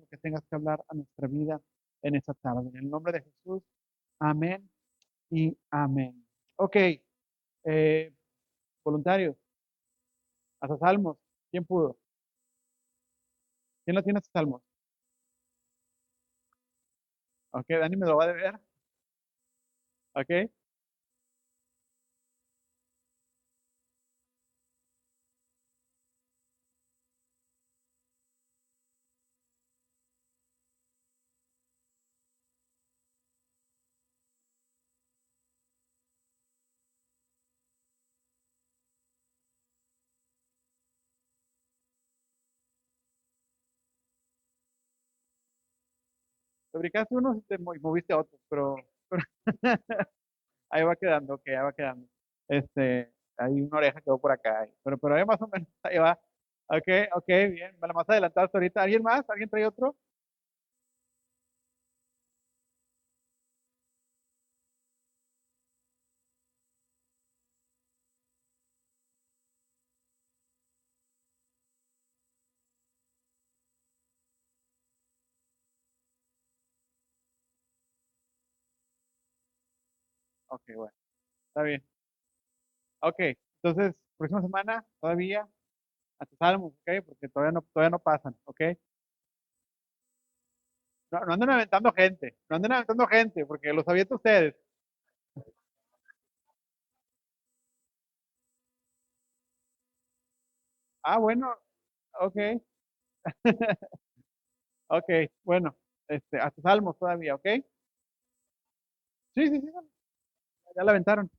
lo que tengas que hablar a nuestra vida en esta tarde. En el nombre de Jesús, amén y amén. Ok, voluntarios, hasta Salmos. ¿Quién pudo? ¿Quién lo tiene hasta Salmos? Ok, Dani me lo va a deber. Ok, fabricaste unos y te moviste a otros, pero ahí va quedando, ok, ahí va quedando. Hay una oreja que quedó por acá, pero ahí más o menos, ahí va. Ok, ok, bien, me la más adelantaste ahorita. ¿Alguien más? ¿Alguien trae otro? Ok, bueno, está bien. Ok, entonces, próxima semana, todavía, hasta Salmos, ok, porque todavía no pasan, ok. No, no anden aventando gente, no anden aventando gente, porque los aviento ustedes. Ah, bueno, ok, ok, bueno, hasta Salmos todavía, ok. Sí, sí, sí, ya la aventaron.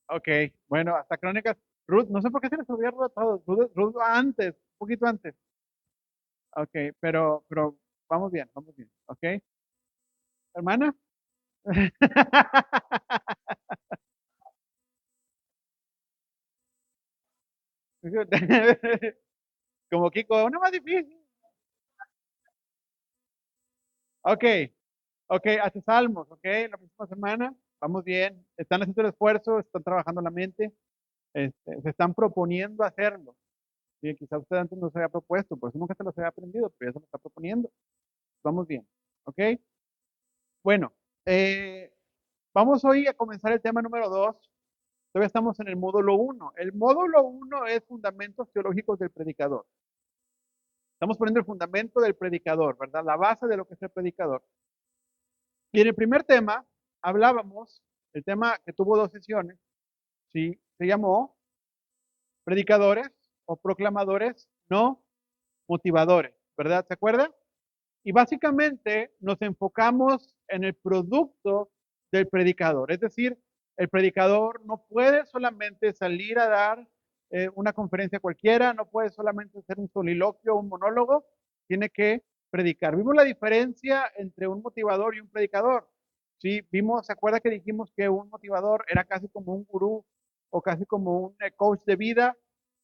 Ok, bueno, hasta Crónicas. Ruth, no sé por qué se les olvidó Ruth a todos. Ruth va antes, un poquito antes. Ok, pero vamos bien, ok. Hermana. Como Kiko, una más difícil. Ok, ok, hace salmos, ok, la próxima semana, vamos bien, están haciendo el esfuerzo, están trabajando la mente, se están proponiendo hacerlo. Sí, quizá usted antes no se había propuesto, por eso nunca se los había aprendido, pero ya se lo está proponiendo. Vamos bien, ok. Bueno, eh, vamos hoy a comenzar el tema número 2. Todavía estamos en el módulo uno. El módulo uno es fundamentos teológicos del predicador. Estamos poniendo el fundamento del predicador, ¿verdad? La base de lo que es el predicador. Y en el primer tema hablábamos, el tema que tuvo dos sesiones, ¿sí? Se llamó predicadores o proclamadores no motivadores, ¿verdad? ¿Se acuerdan? Y básicamente nos enfocamos en el producto del predicador. Es decir, el predicador no puede solamente salir a dar una conferencia cualquiera, no puede solamente hacer un soliloquio, un monólogo, tiene que predicar. Vimos la diferencia entre un motivador y un predicador. Sí, vimos, ¿se acuerda que dijimos que un motivador era casi como un gurú o casi como un coach de vida,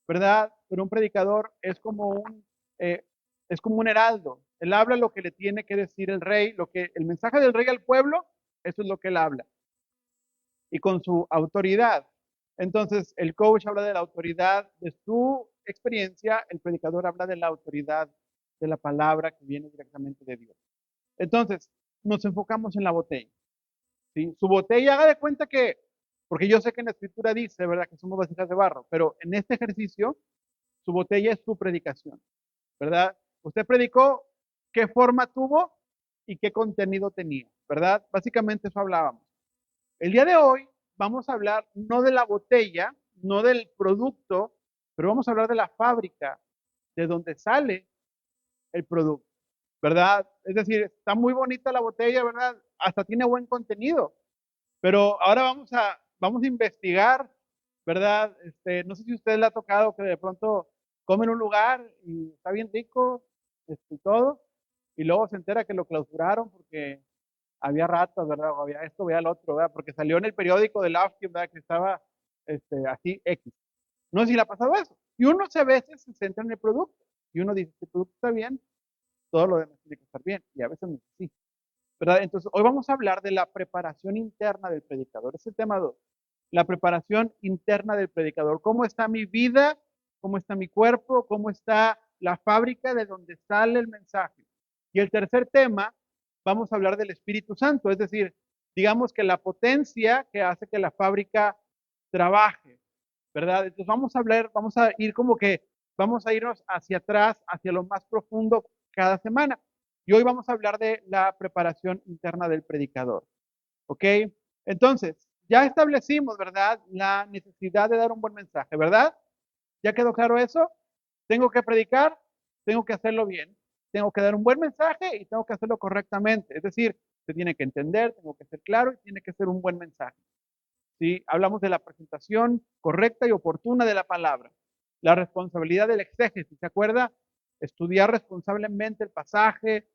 ¿verdad? Pero un predicador eh, es como un heraldo. Él habla lo que le tiene que decir el rey, el mensaje del rey al pueblo, eso es lo que él habla. Y con su autoridad. Entonces, el coach habla de la autoridad de su experiencia, el predicador habla de la autoridad de la palabra que viene directamente de Dios. Entonces, nos enfocamos en la botella. ¿Sí? Su botella, haga de cuenta que, porque yo sé que en la escritura dice, ¿verdad?, que somos vasijas de barro, pero en este ejercicio, su botella es su predicación. ¿Verdad? Usted predicó qué forma tuvo y qué contenido tenía, ¿verdad? Básicamente eso hablábamos. El día de hoy vamos a hablar no de la botella, no del producto, pero vamos a hablar de la fábrica, de donde sale el producto, ¿verdad? Es decir, está muy bonita la botella, ¿verdad? Hasta tiene buen contenido, pero ahora vamos a investigar, ¿verdad? No sé si a usted le ha tocado que de pronto come en un lugar y está bien rico, y todo, y luego se entera que lo clausuraron porque había ratas, ¿verdad? O había esto, había lo otro, ¿verdad? Porque salió en el periódico de Lufkin, ¿verdad? Que estaba así X. No sé si le ha pasado eso. Y uno a veces se centra en el producto. Y uno dice, si el producto está bien, todo lo demás tiene que estar bien. Y a veces no es así. ¿Verdad? Entonces, hoy vamos a hablar de la preparación interna del predicador. Es el tema 2. La preparación interna del predicador. ¿Cómo está mi vida? ¿Cómo está mi cuerpo? ¿Cómo está la fábrica de donde sale el mensaje? Y el tercer tema, vamos a hablar del Espíritu Santo, es decir, digamos que la potencia que hace que la fábrica trabaje, ¿verdad? Entonces vamos a hablar, vamos a ir como que, vamos a irnos hacia atrás, hacia lo más profundo cada semana. Y hoy vamos a hablar de la preparación interna del predicador. ¿Ok? Entonces, ya establecimos, ¿verdad? La necesidad de dar un buen mensaje, ¿verdad? ¿Ya quedó claro eso? Tengo que predicar, tengo que hacerlo bien, tengo que dar un buen mensaje y tengo que hacerlo correctamente. Es decir, se tiene que entender, tengo que ser claro y tiene que ser un buen mensaje. ¿Sí? Hablamos de la presentación correcta y oportuna de la palabra. La responsabilidad del exégesis, ¿se acuerda? Estudiar responsablemente el pasaje,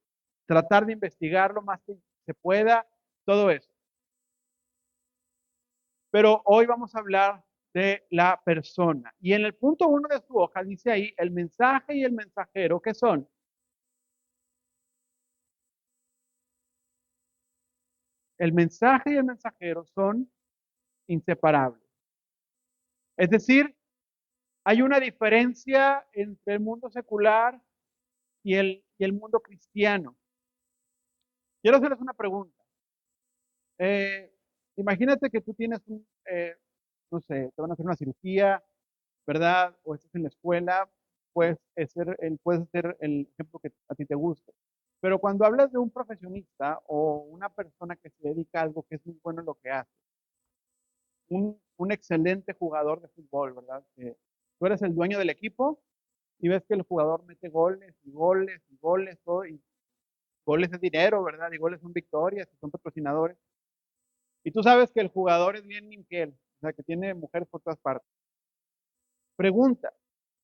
tratar de investigar lo más que se pueda, todo eso. Pero hoy vamos a hablar de la persona. Y en el punto 1 de su hoja dice ahí el mensaje y el mensajero, ¿qué son? El mensaje y el mensajero son inseparables. Es decir, hay una diferencia entre el mundo secular y el mundo cristiano. Quiero hacerles una pregunta. Eh, Imagínate que tú tienes no sé, te van a hacer una cirugía, ¿verdad? O estás en la escuela, puedes ser el ejemplo que a ti te guste. Pero cuando hablas de un profesionista o una persona que se dedica a algo que es muy bueno en lo que hace, un excelente jugador de fútbol, ¿verdad? Que tú eres el dueño del equipo y ves que el jugador mete goles y goles y goles, todo, y goles es dinero, ¿verdad? Y goles son victorias y son patrocinadores. Y tú sabes que el jugador es bien infiel, o sea, que tiene mujeres por todas partes. Pregunta,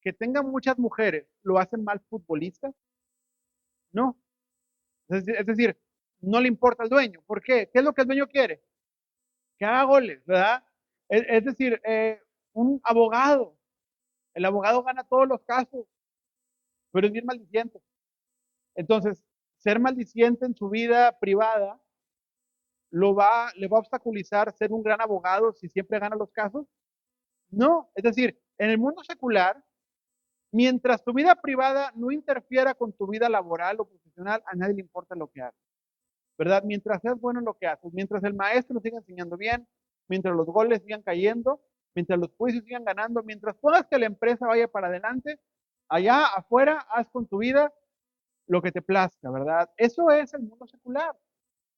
¿que tenga muchas mujeres lo hacen mal futbolista? No. Es decir, no le importa al dueño. ¿Por qué? ¿Qué es lo que el dueño quiere? Que haga goles, ¿verdad? Es decir, un abogado, el abogado gana todos los casos, pero es bien maldiciente. Entonces, ser maldiciente en su vida privada le va a obstaculizar ser un gran abogado si siempre gana los casos. No, es decir, en el mundo secular, mientras tu vida privada no interfiera con tu vida laboral o profesional, a nadie le importa lo que hagas, ¿verdad? Mientras seas bueno en lo que haces, mientras el maestro siga enseñando bien, mientras los goles sigan cayendo, mientras los juicios sigan ganando, mientras puedas que la empresa vaya para adelante, allá afuera haz con tu vida lo que te plazca, ¿verdad? Eso es el mundo secular.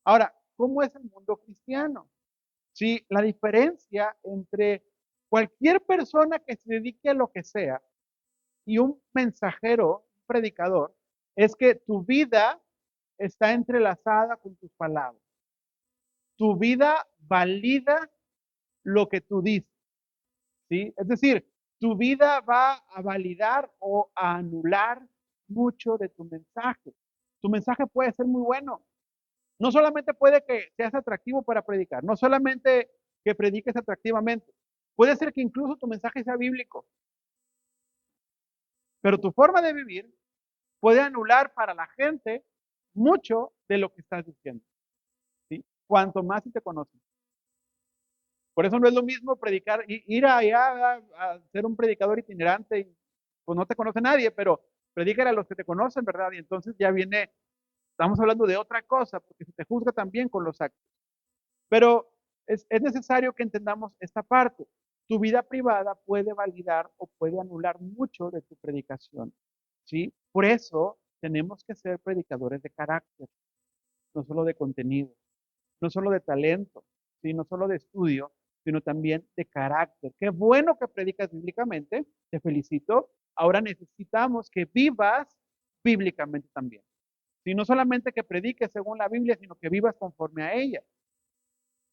Ahora, ¿cómo es el mundo cristiano? Sí, la diferencia entre cualquier persona que se dedique a lo que sea y un mensajero, un predicador, es que tu vida está entrelazada con tus palabras. Tu vida valida lo que tú dices, ¿sí? Es decir, tu vida va a validar o a anular mucho de tu mensaje. Tu mensaje puede ser muy bueno. No solamente puede que seas atractivo para predicar, no solamente que prediques atractivamente, puede ser que incluso tu mensaje sea bíblico, pero tu forma de vivir puede anular para la gente mucho de lo que estás diciendo, ¿sí? Cuanto más si te conocen. Por eso no es lo mismo predicar, ir allá a ser un predicador itinerante y pues no te conoce nadie, pero predícale a los que te conocen, ¿verdad? Y entonces ya viene, estamos hablando de otra cosa, porque se te juzga también con los actos. Pero es necesario que entendamos esta parte. Tu vida privada puede validar o puede anular mucho de tu predicación, ¿sí? Por eso tenemos que ser predicadores de carácter, no solo de contenido, no solo de talento, ¿sí? No solo de estudio, sino también de carácter. Qué bueno que predicas bíblicamente, te felicito. Ahora necesitamos que vivas bíblicamente también. ¿Sí? No solamente que prediques según la Biblia, sino que vivas conforme a ella,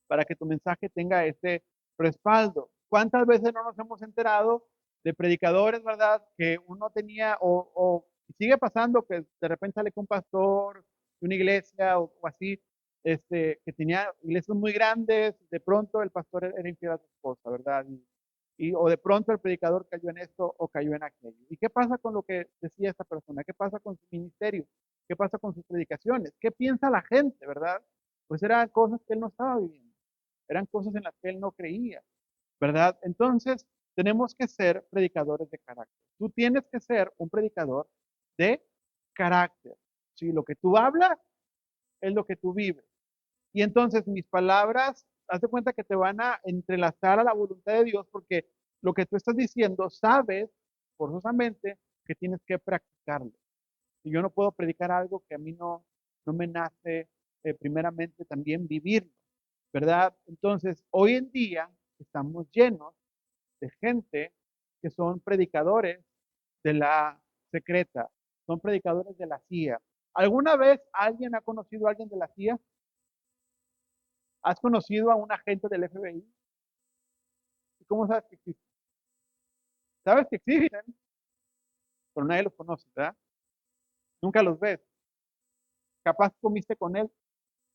para que tu mensaje tenga este respaldo. ¿Cuántas veces no nos hemos enterado de predicadores, verdad, que uno tenía o sigue pasando que de repente sale con un pastor de una iglesia o así que tenía iglesias muy grandes, de pronto el pastor era infiel a su esposa, ¿verdad? O de pronto el predicador cayó en esto o cayó en aquello. ¿Y qué pasa con lo que decía esta persona? ¿Qué pasa con su ministerio? ¿Qué pasa con sus predicaciones? ¿Qué piensa la gente, verdad? Pues eran cosas que él no estaba viviendo, eran cosas en las que él no creía, ¿verdad? Entonces, tenemos que ser predicadores de carácter. Tú tienes que ser un predicador de carácter. Si lo que tú hablas es lo que tú vives. Y entonces mis palabras, haz de cuenta que te van a entrelazar a la voluntad de Dios porque lo que tú estás diciendo, sabes forzosamente que tienes que practicarlo. Y yo no puedo predicar algo que a mí no me nace primeramente también vivirlo, ¿verdad? Entonces, hoy en día estamos llenos de gente que son predicadores de la secreta, son predicadores de la CIA. ¿Alguna vez alguien ha conocido a alguien de la CIA? ¿Has conocido a un agente del FBI? ¿Y cómo sabes que existen? Sabes que existen, pero nadie los conoce, ¿verdad? Nunca los ves. Capaz comiste con él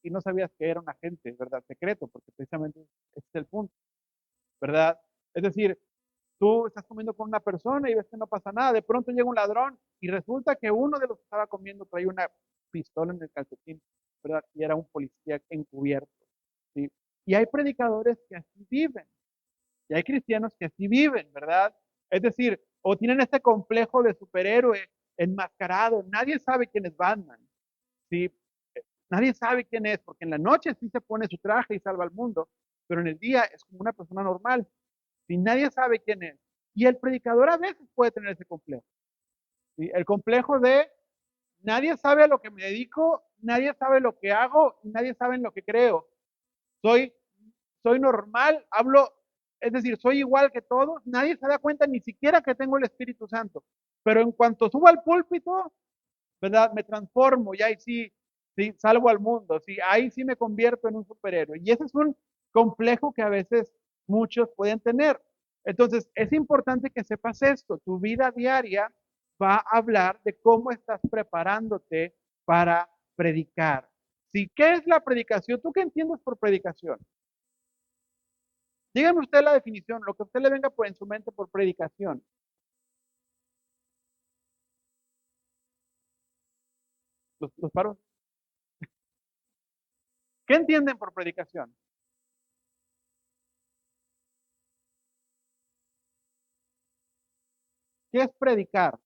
y no sabías que era un agente, ¿verdad? Secreto, porque precisamente ese es el punto, ¿verdad? Es decir, tú estás comiendo con una persona y ves que no pasa nada, de pronto llega un ladrón y resulta que uno de los que estaba comiendo traía una pistola en el calcetín, ¿verdad? Y era un policía encubierto, ¿sí? Y hay predicadores que así viven, y hay cristianos que así viven, ¿verdad? Es decir, o tienen este complejo de superhéroe enmascarado, nadie sabe quién es Batman, ¿sí? Nadie sabe quién es, porque en la noche sí se pone su traje y salva al mundo, pero en el día es como una persona normal, y nadie sabe quién es. Y el predicador a veces puede tener ese complejo, ¿sí? El complejo de nadie sabe a lo que me dedico, nadie sabe lo que hago, nadie sabe en lo que creo. Soy, soy normal, hablo, es decir, soy igual que todos, nadie se da cuenta ni siquiera que tengo el Espíritu Santo. Pero en cuanto subo al púlpito, ¿verdad? Me transformo y ahí sí, sí, salvo al mundo, sí, ahí sí me convierto en un superhéroe. Y ese es un complejo que a veces muchos pueden tener. Entonces, es importante que sepas esto. Tu vida diaria va a hablar de cómo estás preparándote para predicar. ¿Sí? ¿Qué es la predicación? ¿Tú qué entiendes por predicación? Dígame usted la definición, lo que a usted le venga por en su mente por predicación. Los paros. ¿Qué entienden por predicación? ¿Qué es predicar?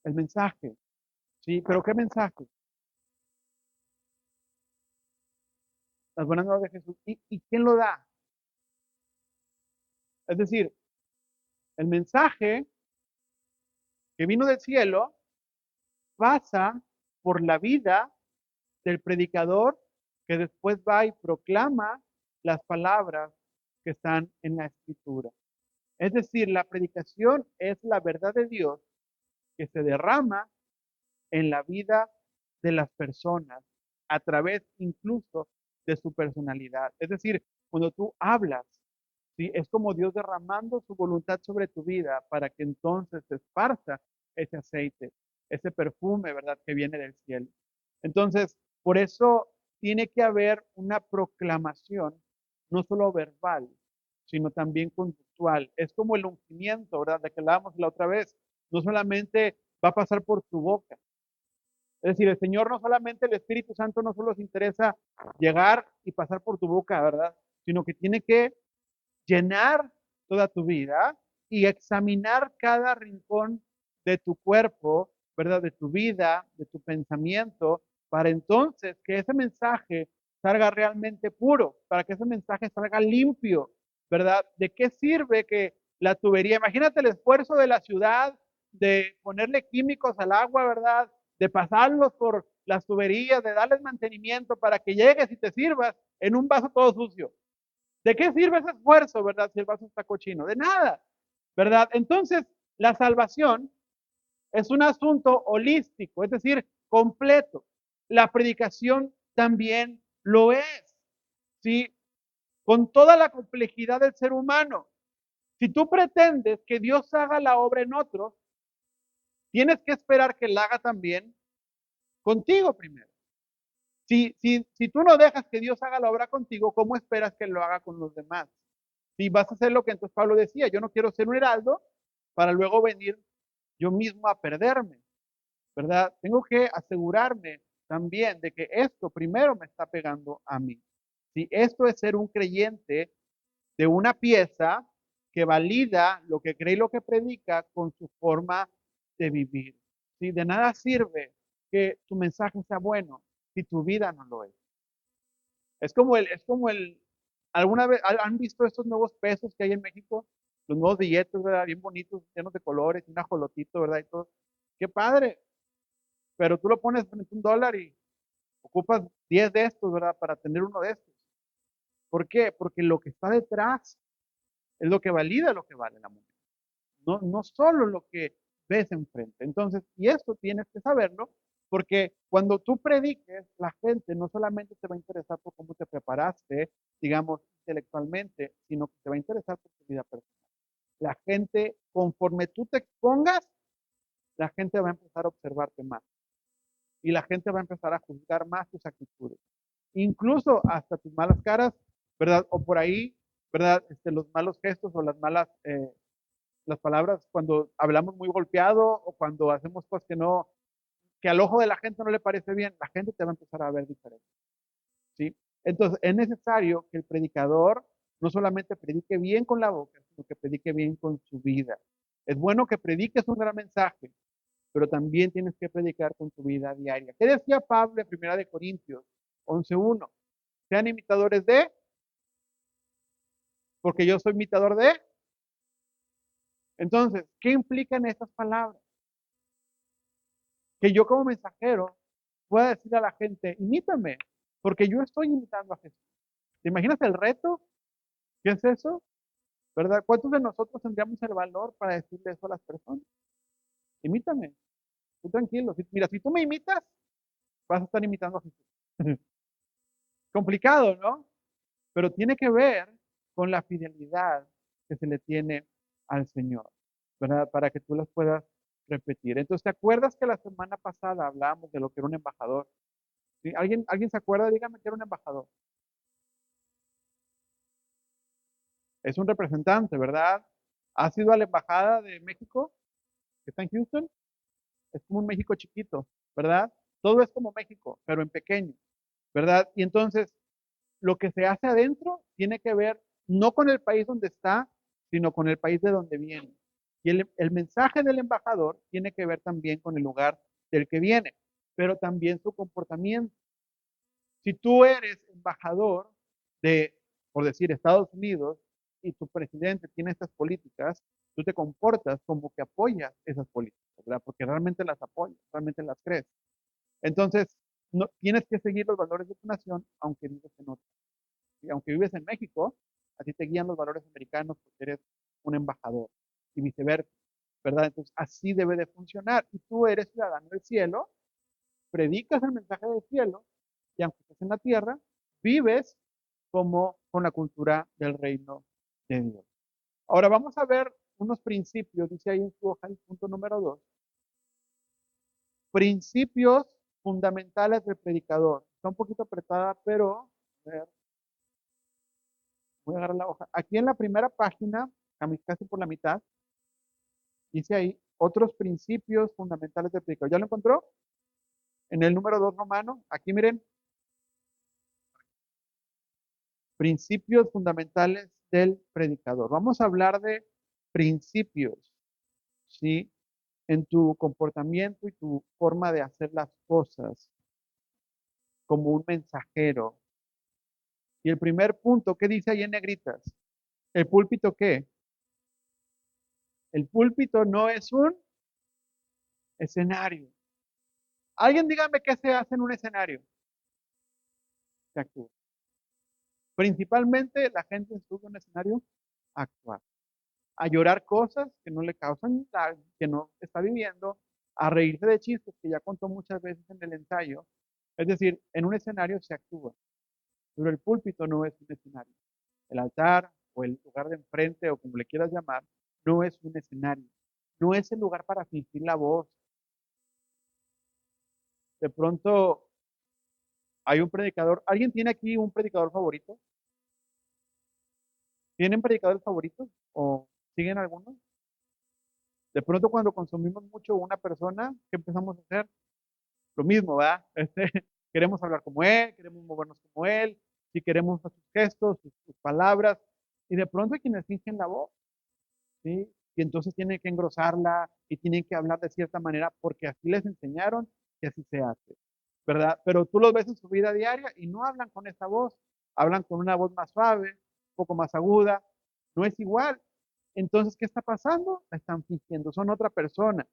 El mensaje. Sí, pero ¿qué mensaje? Las buenas nuevas de Jesús. ¿Y quién lo da? Es decir, el mensaje que vino del cielo pasa por la vida del predicador que después va y proclama las palabras que están en la escritura. Es decir, la predicación es la verdad de Dios que se derrama en la vida de las personas a través incluso de su personalidad. Es decir, cuando tú hablas, ¿sí? Es como Dios derramando su voluntad sobre tu vida para que entonces se esparza ese aceite, ese perfume, ¿verdad? Que viene del cielo. Entonces, por eso tiene que haber una proclamación, no solo verbal, sino también conductual. Es como el ungimiento, ¿verdad? De que hablábamos la otra vez. No solamente va a pasar por tu boca. Es decir, el Señor no solamente, el Espíritu Santo no solo se interesa llegar y pasar por tu boca, ¿verdad? Sino que tiene que llenar toda tu vida y examinar cada rincón de tu cuerpo, ¿verdad? De tu vida, de tu pensamiento, para entonces que ese mensaje salga realmente puro, para que ese mensaje salga limpio, ¿verdad? ¿De qué sirve que la tubería? Imagínate el esfuerzo de la ciudad de ponerle químicos al agua, ¿verdad? De pasarlos por las tuberías, de darles mantenimiento para que llegues y te sirvas en un vaso todo sucio. ¿De qué sirve ese esfuerzo, verdad, si el vaso está cochino? De nada, ¿verdad? Entonces, la salvación es un asunto holístico, es decir, completo. La predicación también lo es, ¿sí? Con toda la complejidad del ser humano. Si tú pretendes que Dios haga la obra en otros, tienes que esperar que Él haga también contigo primero. Si tú no dejas que Dios haga la obra contigo, ¿cómo esperas que lo haga con los demás? Si vas a hacer lo que entonces Pablo decía, yo no quiero ser un heraldo para luego venir yo mismo a perderme, ¿verdad? Tengo que asegurarme también de que esto primero me está pegando a mí. Si esto es ser un creyente de una pieza que valida lo que cree y lo que predica con su forma de vivir. Si de nada sirve que tu mensaje sea bueno si tu vida no lo es. ¿Alguna vez han visto estos nuevos pesos que hay en México? Los nuevos billetes, ¿verdad? Bien bonitos, llenos de colores, y un ajolotito, ¿verdad? Y todo. Qué padre. Pero tú lo pones frente a $1 y ocupas 10 de estos, ¿verdad? Para tener uno de estos. ¿Por qué? Porque lo que está detrás es lo que valida lo que vale la moneda. No solo lo que ves enfrente. Entonces, y esto tienes que saberlo, porque cuando tú prediques, la gente no solamente te va a interesar por cómo te preparaste, digamos, intelectualmente, sino que te va a interesar por tu vida personal. La gente, conforme tú te expongas, la gente va a empezar a observarte más. Y la gente va a empezar a juzgar más tus actitudes. Incluso hasta tus malas caras, ¿verdad? O por ahí, ¿verdad? Los malos gestos o las palabras cuando hablamos muy golpeado o cuando hacemos cosas que al ojo de la gente no le parece bien, la gente te va a empezar a ver diferente, ¿sí? Entonces, es necesario que el predicador no solamente predique bien con la boca, sino que predique bien con su vida. Es bueno que prediques un gran mensaje, pero también tienes que predicar con tu vida diaria. ¿Qué decía Pablo en 1 de Corintios 11:1? Sean imitadores de, porque yo soy imitador de. Entonces, ¿qué implican estas palabras? Que yo como mensajero pueda decir a la gente, imítame, porque yo estoy imitando a Jesús. ¿Te imaginas el reto? ¿Qué es eso? ¿Verdad? ¿Cuántos de nosotros tendríamos el valor para decirle eso a las personas? Imítame, tú tranquilo. Mira, si tú me imitas, vas a estar imitando a Jesús. Complicado, ¿no? Pero tiene que ver con la fidelidad que se le tiene al Señor, ¿verdad? Para que tú las puedas repetir. Entonces, ¿te acuerdas que la semana pasada hablábamos de lo que era un embajador? ¿Sí? ¿Alguien se acuerda? Dígame que era un embajador. Es un representante, ¿verdad? ¿Has ido a la embajada de México, que está en Houston? Es como un México chiquito, ¿verdad? Todo es como México, pero en pequeño, ¿verdad? Y entonces, lo que se hace adentro tiene que ver no con el país donde está, sino con el país de donde viene. Y el mensaje del embajador tiene que ver también con el lugar del que viene, pero también su comportamiento. Si tú eres embajador de, por decir, Estados Unidos y tu presidente tiene estas políticas, tú te comportas como que apoyas esas políticas, ¿verdad? Porque realmente las apoyas, realmente las crees. Entonces, no, tienes que seguir los valores de tu nación, aunque vives en otra. Y aunque vives en México, así te guían los valores americanos porque eres un embajador y viceversa, ¿verdad? Entonces, así debe de funcionar. Y tú eres ciudadano del cielo, predicas el mensaje del cielo y aunque estés en la tierra, vives como con la cultura del reino de Dios. Ahora vamos a ver unos principios, dice ahí en su hoja el punto número 2, principios fundamentales del predicador. Está un poquito apretada, pero a ver, voy a agarrar la hoja. Aquí en la primera página, casi por la mitad, dice ahí otros principios fundamentales del predicador. ¿Ya lo encontró? En el número 2 romano, aquí miren, principios fundamentales del predicador. Vamos a hablar de principios, ¿sí? En tu comportamiento y tu forma de hacer las cosas como un mensajero. Y el primer punto, ¿qué dice ahí en negritas? ¿El púlpito qué? El púlpito no es un escenario. Alguien dígame qué se hace en un escenario. Se actúa. Principalmente la gente sube a un escenario a actuar, a llorar cosas que no le causan daño, que no está viviendo, a reírse de chistes que ya contó muchas veces en el ensayo. Es decir, en un escenario se actúa, pero el púlpito no es un escenario. El altar o el lugar de enfrente o como le quieras llamar, no es un escenario. No es el lugar para fingir la voz, De pronto hay un predicador. ¿Alguien tiene aquí un predicador favorito? ¿Tienen predicadores favoritos? ¿O siguen algunos? De pronto cuando consumimos mucho una persona, ¿qué empezamos a hacer? Lo mismo, ¿verdad? Queremos hablar como él, queremos movernos como él, si queremos sus gestos, sus palabras, y de pronto hay quienes fingen la voz, ¿sí? Y entonces tienen que engrosarla y tienen que hablar de cierta manera porque así les enseñaron que así se hace, ¿verdad? Pero tú los ves en su vida diaria y no hablan con esa voz, hablan con una voz más suave, un poco más aguda, no es igual. Entonces, ¿qué está pasando? La están fingiendo, son otra persona,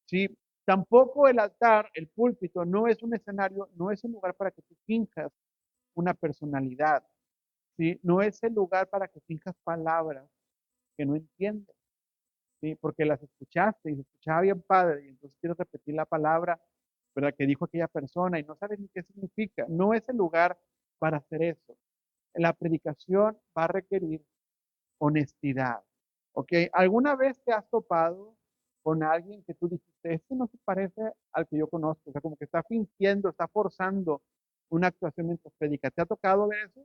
¿sí? Tampoco el altar, el púlpito, no es un escenario, no es un lugar para que tú finjas una personalidad, ¿sí? No es el lugar para que finjas palabras que no entiendes, ¿sí? Porque las escuchaste y se escuchaba bien padre y entonces quiero repetir la palabra, ¿verdad? Que dijo aquella persona y no sabes ni qué significa. No es el lugar para hacer eso. La predicación va a requerir honestidad, ¿ok? ¿Alguna vez te has topado con alguien que tú dijiste, este no se parece al que yo conozco? O sea, como que está fingiendo, está forzando una actuación mientras predica. ¿Te ha tocado ver eso?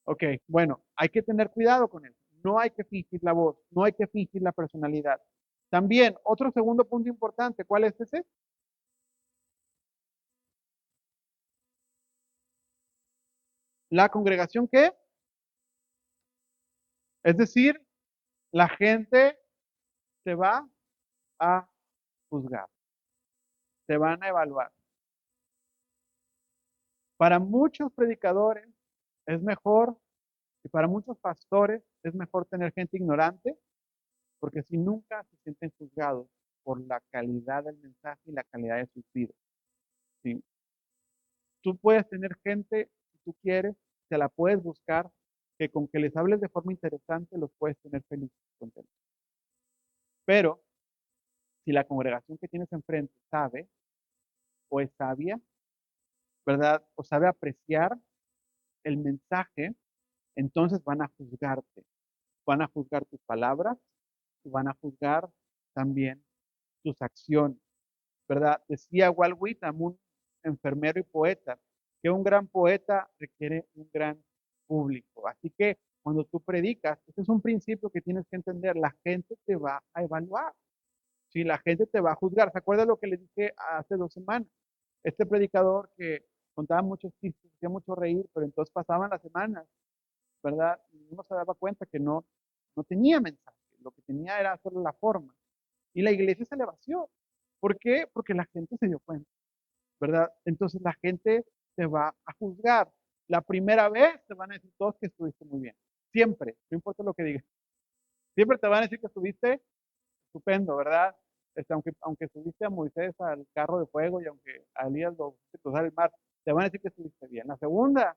Ok, bueno, hay que tener cuidado con eso. No hay que fingir la voz, no hay que fingir la personalidad. También, otro segundo punto importante, ¿cuál es ese? La congregación, ¿qué? Es decir, la gente te va a juzgar, te van a evaluar. Para muchos predicadores es mejor, y para muchos pastores es mejor tener gente ignorante, porque si nunca se sienten juzgados por la calidad del mensaje y la calidad de sus vidas. ¿Sí? Tú puedes tener gente, si tú quieres, te la puedes buscar, que con que les hables de forma interesante los puedes tener felices y contentos. Pero si la congregación que tienes enfrente sabe o es sabia, ¿verdad? O sabe apreciar el mensaje, entonces van a juzgar tus palabras y van a juzgar también tus acciones, ¿verdad? Decía Walt Whitman, un enfermero y poeta, que un gran poeta requiere un gran público. Así que cuando tú predicas, ese es un principio que tienes que entender, la gente te va a evaluar, si la gente te va a juzgar. ¿Se acuerda lo que le dije hace 2 semanas? Este predicador que contaba muchos chistes, hacía mucho reír, pero entonces pasaban las semanas, ¿verdad? Y uno se daba cuenta que no tenía mensaje, lo que tenía era solo la forma. Y la iglesia se le vació. ¿Por qué? Porque la gente se dio cuenta, ¿verdad? Entonces la gente te va a juzgar. La primera vez te van a decir todos que estuviste muy bien. Siempre, no importa lo que digas. Siempre te van a decir que estuviste estupendo, ¿verdad? Aunque subiste a Moisés al carro de fuego y aunque a Elías lo hiciste cruzar el mar, te van a decir que estuviste bien. La segunda,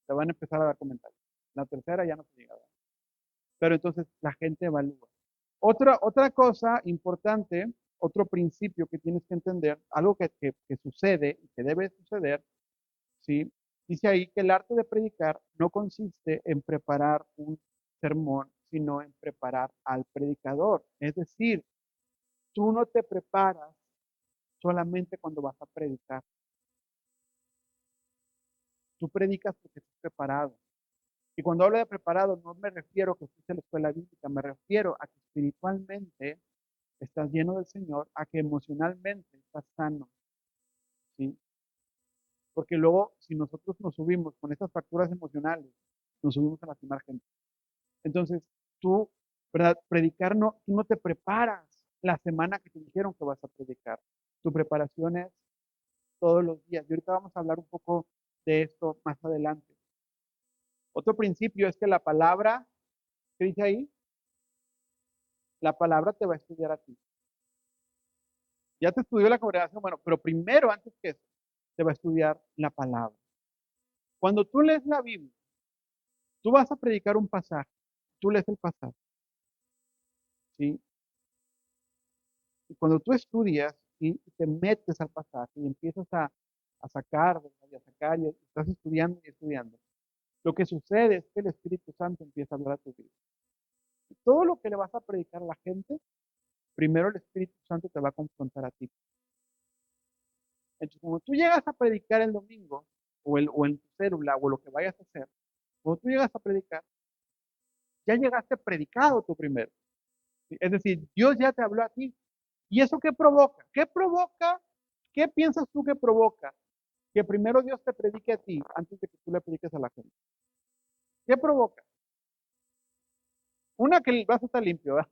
te van a empezar a dar comentarios. La tercera ya no te diga, ¿verdad? Pero entonces la gente evalúa. Otra cosa importante, otro principio que tienes que entender, algo que sucede y que debe suceder, ¿sí? Dice ahí que el arte de predicar no consiste en preparar un sermón, sino en preparar al predicador. Es decir, tú no te preparas solamente cuando vas a predicar. Tú predicas porque estás preparado. Y cuando hablo de preparado, no me refiero a que fuiste a la escuela bíblica, me refiero a que espiritualmente estás lleno del Señor, a que emocionalmente estás sano, ¿sí? Porque luego, si nosotros nos subimos con estas facturas emocionales, nos subimos a lastimar gente. Entonces, tú, ¿verdad? Predicar no, tú no te preparas la semana que te dijeron que vas a predicar. Tu preparación es todos los días. Y ahorita vamos a hablar un poco de esto más adelante. Otro principio es que la palabra, ¿qué dice ahí? La palabra te va a estudiar a ti. Ya te estudió la congregación, bueno, pero primero, antes que eso, te va a estudiar la palabra. Cuando tú lees la Biblia, tú vas a predicar un pasaje, tú lees el pasaje, ¿sí? Y cuando tú estudias y te metes al pasaje y empiezas a sacar, ¿verdad? Y a sacar, y estás estudiando y estudiando, lo que sucede es que el Espíritu Santo empieza a hablar a tu vida. Y todo lo que le vas a predicar a la gente, primero el Espíritu Santo te va a confrontar a ti. Entonces, como tú llegas a predicar el domingo, o en tu célula, o lo que vayas a hacer, cuando tú llegas a predicar, ya llegaste predicado tú primero. ¿Sí? Es decir, Dios ya te habló a ti. ¿Y eso qué provoca? ¿Qué provoca? ¿Qué piensas tú que provoca? Que primero Dios te predique a ti antes de que tú le prediques a la gente. ¿Qué provoca? Una, que vas a estar limpio, ¿verdad?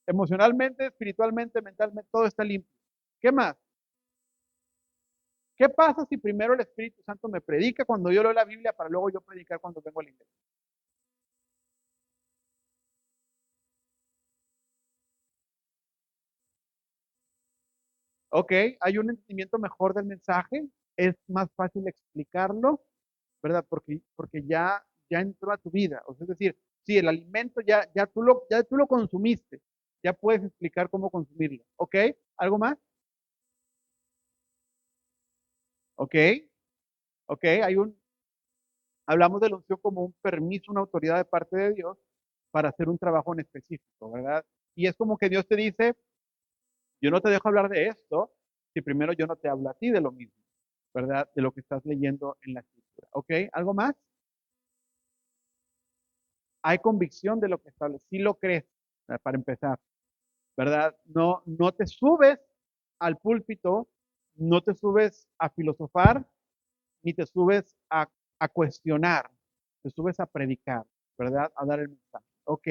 Emocionalmente, espiritualmente, mentalmente, todo está limpio. ¿Qué más? ¿Qué pasa si primero el Espíritu Santo me predica cuando yo leo la Biblia para luego yo predicar cuando vengo a la iglesia? Ok, hay un entendimiento mejor del mensaje, es más fácil explicarlo, ¿verdad? Porque ya entró a tu vida. O sea, es decir, sí, el alimento ya tú lo consumiste, ya puedes explicar cómo consumirlo. ¿Ok? ¿Algo más? ¿Ok? ¿Ok? Hablamos de la unción como un permiso, una autoridad de parte de Dios para hacer un trabajo en específico, ¿verdad? Y es como que Dios te dice, yo no te dejo hablar de esto si primero yo no te hablo a ti de lo mismo, ¿verdad? De lo que estás leyendo en la escritura. ¿Ok? ¿Algo más? Hay convicción de lo que establece. Sí lo crees, para empezar, ¿verdad? No, no te subes al púlpito, no te subes a filosofar, ni te subes a cuestionar, te subes a predicar, ¿verdad? A dar el mensaje. ¿Ok?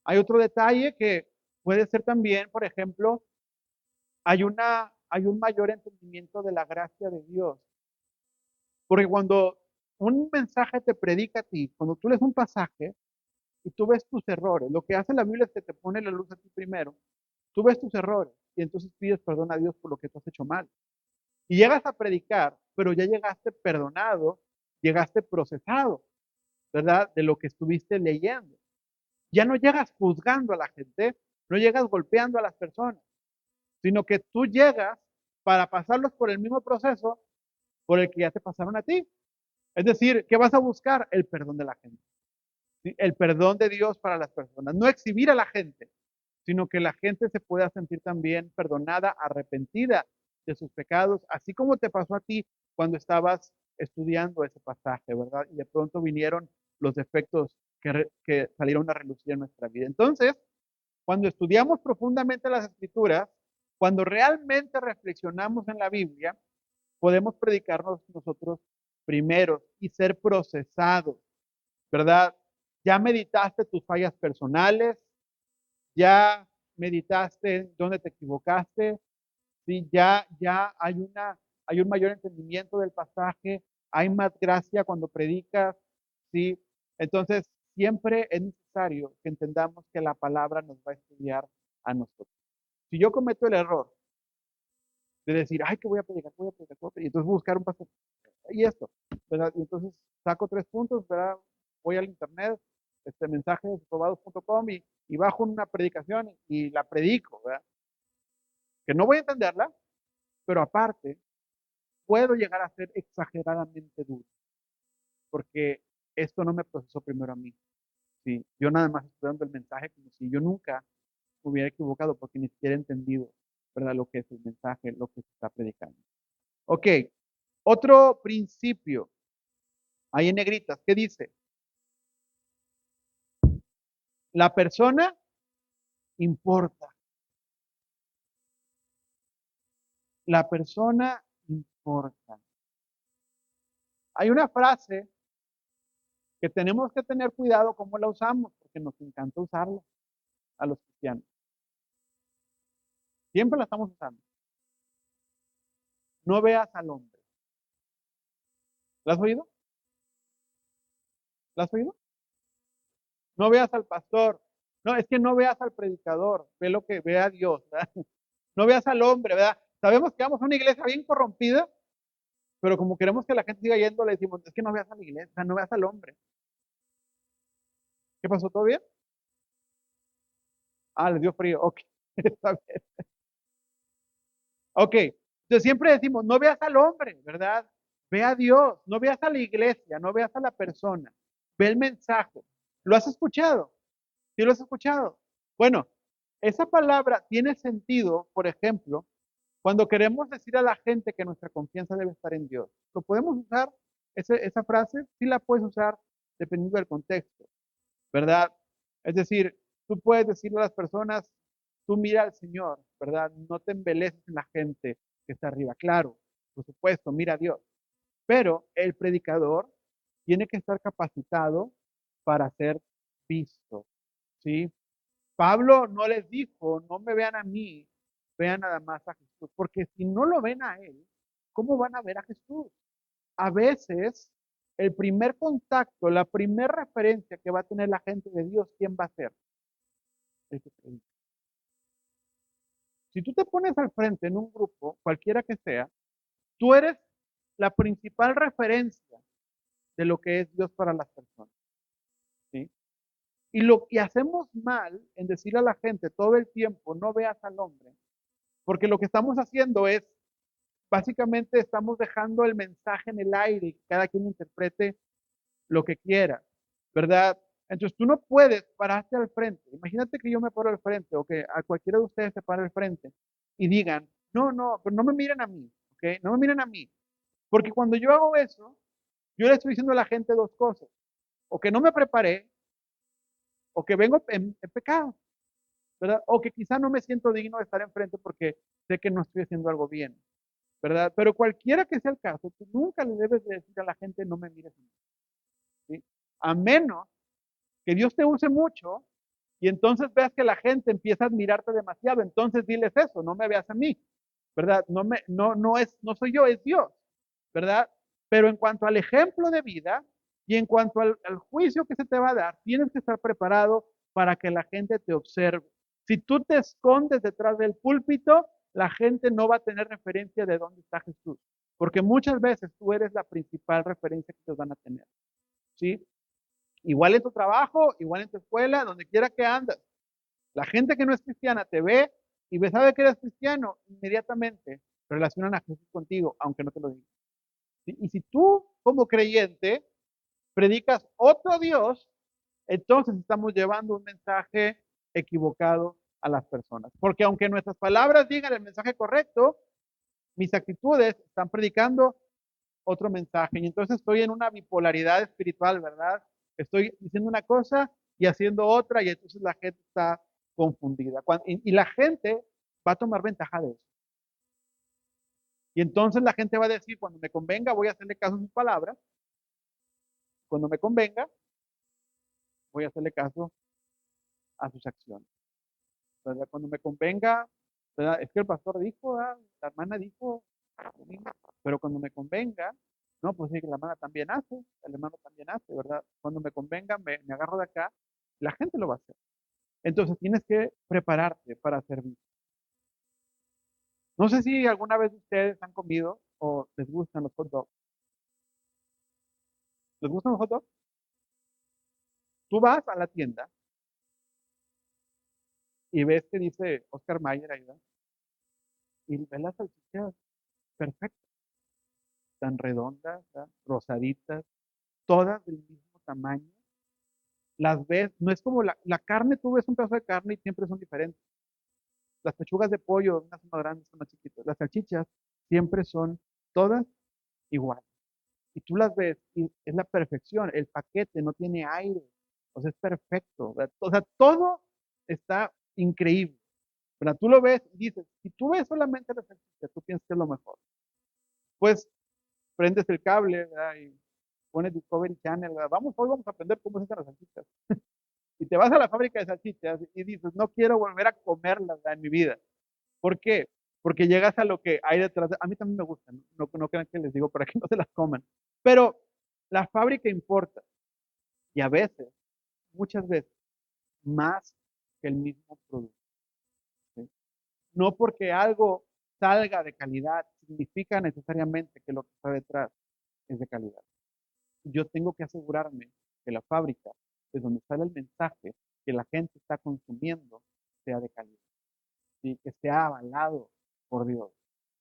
Hay otro detalle que puede ser también, por ejemplo, hay un mayor entendimiento de la gracia de Dios. Porque cuando un mensaje te predica a ti, cuando tú lees un pasaje y tú ves tus errores, lo que hace la Biblia es que te pone la luz a ti primero. Tú ves tus errores y entonces pides perdón a Dios por lo que tú has hecho mal. Y llegas a predicar, pero ya llegaste perdonado, llegaste procesado, ¿verdad? De lo que estuviste leyendo. Ya no llegas juzgando a la gente, no llegas golpeando a las personas, sino que tú llegas para pasarlos por el mismo proceso por el que ya te pasaron a ti. Es decir, ¿qué vas a buscar? El perdón de la gente. ¿Sí? El perdón de Dios para las personas. No exhibir a la gente, sino que la gente se pueda sentir también perdonada, arrepentida de sus pecados, así como te pasó a ti cuando estabas estudiando ese pasaje, ¿verdad? Y de pronto vinieron los defectos que salieron a relucir en nuestra vida. Entonces, cuando estudiamos profundamente las escrituras, cuando realmente reflexionamos en la Biblia, podemos predicarnos nosotros primeros y ser procesados, ¿verdad? Ya meditaste tus fallas personales, ya meditaste dónde te equivocaste, ¿sí? Ya hay un mayor entendimiento del pasaje, hay más gracia cuando predicas, ¿sí? Entonces, siempre es necesario que entendamos que la palabra nos va a estudiar a nosotros. Si yo cometo el error de decir, ay, que voy a predicar, voy a predicar, voy a predicar, y entonces buscar un pastor, y esto, ¿verdad? Y entonces saco 3 puntos, ¿verdad? Voy al internet, mensajesprobados.com y bajo una predicación y la predico, ¿verdad? Que no voy a entenderla, pero aparte puedo llegar a ser exageradamente duro, porque esto no me procesó primero a mí. ¿Sí? Yo nada más estoy dando el mensaje como si yo nunca me hubiera equivocado, porque ni siquiera he entendido, ¿verdad? Lo que es el mensaje, lo que se está predicando. Ok, otro principio, ahí en negritas, ¿qué dice? La persona importa. La persona importa. Hay una frase que tenemos que tener cuidado cómo la usamos, porque nos encanta usarla a los cristianos. Siempre la estamos usando. No veas al hombre. ¿La has oído? ¿La has oído? No veas al pastor. No, es que no veas al predicador. Ve lo que ve a Dios, ¿verdad? No veas al hombre, ¿verdad? Sabemos que vamos a una iglesia bien corrompida, pero como queremos que la gente siga yendo, le decimos, es que no veas a la iglesia, no veas al hombre. ¿Qué pasó? ¿Todo bien? Ah, le dio frío. Ok, está bien. Ok, entonces siempre decimos, no veas al hombre, ¿verdad? Ve a Dios, no veas a la iglesia, no veas a la persona, ve el mensaje. ¿Lo has escuchado? ¿Sí lo has escuchado? Bueno, esa palabra tiene sentido, por ejemplo, Cuando queremos decir a la gente que nuestra confianza debe estar en Dios, ¿lo podemos usar? Esa frase sí la puedes usar dependiendo del contexto, ¿verdad? Es decir, tú puedes decirle a las personas, tú mira al Señor, ¿verdad? No te embeleces en la gente que está arriba. Claro, por supuesto, mira a Dios. Pero el predicador tiene que estar capacitado para ser visto, ¿sí? Pablo no les dijo, no me vean a mí, vean nada más a Jesús, porque si no lo ven a él, ¿cómo van a ver a Jesús? A veces, el primer contacto, la primera referencia que va a tener la gente de Dios, ¿quién va a ser? El que predica. Si tú te pones al frente en un grupo, cualquiera que sea, tú eres la principal referencia de lo que es Dios para las personas, ¿sí? Y hacemos mal en decirle a la gente todo el tiempo, no veas al hombre, porque lo que estamos haciendo es, básicamente estamos dejando el mensaje en el aire y que cada quien interprete lo que quiera, ¿verdad? Entonces tú no puedes pararte al frente. Imagínate que yo me paro al frente o que a cualquiera de ustedes se pare al frente y digan, no, no, pero no me miren a mí, ¿ok? No me miren a mí. Porque cuando yo hago eso, yo le estoy diciendo a la gente dos cosas. O que no me preparé, o que vengo en pecado, ¿verdad? O que quizá no me siento digno de estar enfrente porque sé que no estoy haciendo algo bien, ¿verdad? Pero cualquiera que sea el caso, tú nunca le debes de decir a la gente, no me mires a mí, ¿sí? A menos que Dios te use mucho y entonces veas que la gente empieza a admirarte demasiado, entonces diles eso, no me veas a mí, ¿verdad? No soy yo, es Dios, ¿verdad? Pero en cuanto al ejemplo de vida y en cuanto al juicio que se te va a dar, tienes que estar preparado para que la gente te observe. Si tú te escondes detrás del púlpito, la gente no va a tener referencia de dónde está Jesús, porque muchas veces tú eres la principal referencia que te van a tener, ¿sí? Igual en tu trabajo, igual en tu escuela, donde quiera que andas. La gente que no es cristiana te ve y sabe que eres cristiano, inmediatamente relacionan a Jesús contigo, aunque no te lo digan. ¿Sí? Y si tú, como creyente, predicas otro Dios, entonces estamos llevando un mensaje equivocado a las personas. Porque aunque nuestras palabras digan el mensaje correcto, mis actitudes están predicando otro mensaje. Y entonces estoy en una bipolaridad espiritual, ¿verdad? Estoy diciendo una cosa y haciendo otra y entonces la gente está confundida. Y la gente va a tomar ventaja de eso. Y entonces la gente va a decir, cuando me convenga voy a hacerle caso a sus palabras, cuando me convenga voy a hacerle caso a sus acciones, ¿verdad? Cuando me convenga, ¿verdad? Es que el pastor dijo, ¿verdad? La hermana dijo, pero cuando me convenga, no, pues sí, que la hermana también hace, el hermano también hace, ¿verdad? Cuando me convenga, me agarro de acá, la gente lo va a hacer. Entonces tienes que prepararte para servir. No sé si alguna vez ustedes han comido o les gustan los hot dogs. ¿Les gustan los hot dogs? Tú vas a la tienda y ves que dice Oscar Mayer ahí, ¿verdad? Y ves las salchichas perfectas, tan redondas, ¿verdad? Rosaditas, todas del mismo tamaño. Las ves, no es como la carne, tú ves un pedazo de carne y siempre son diferentes. Las pechugas de pollo, unas son más grandes, unas más chiquitas. Las salchichas siempre son todas iguales. Y tú las ves y es la perfección. El paquete no tiene aire. O sea, es perfecto, ¿verdad? O sea, todo está increíble, ¿verdad? Tú lo ves y dices, si tú ves solamente la salchicha, tú piensas que es lo mejor. Pues prendes el cable, ¿verdad? Y pones Discovery Channel, ¿verdad? Hoy vamos a aprender cómo se hacen las salchichas. Y te vas a la fábrica de salchichas y dices, no quiero volver a comerlas, ¿verdad? En mi vida. ¿Por qué? Porque llegas a lo que hay detrás. A mí también me gustan, no crean que les digo para que no se las coman. Pero la fábrica importa. Y a veces, muchas veces, más que el mismo producto, ¿sí? No porque algo salga de calidad, significa necesariamente que lo que está detrás es de calidad. Yo tengo que asegurarme que la fábrica, de donde sale el mensaje que la gente está consumiendo, sea de calidad, ¿sí? Que sea avalado por Dios.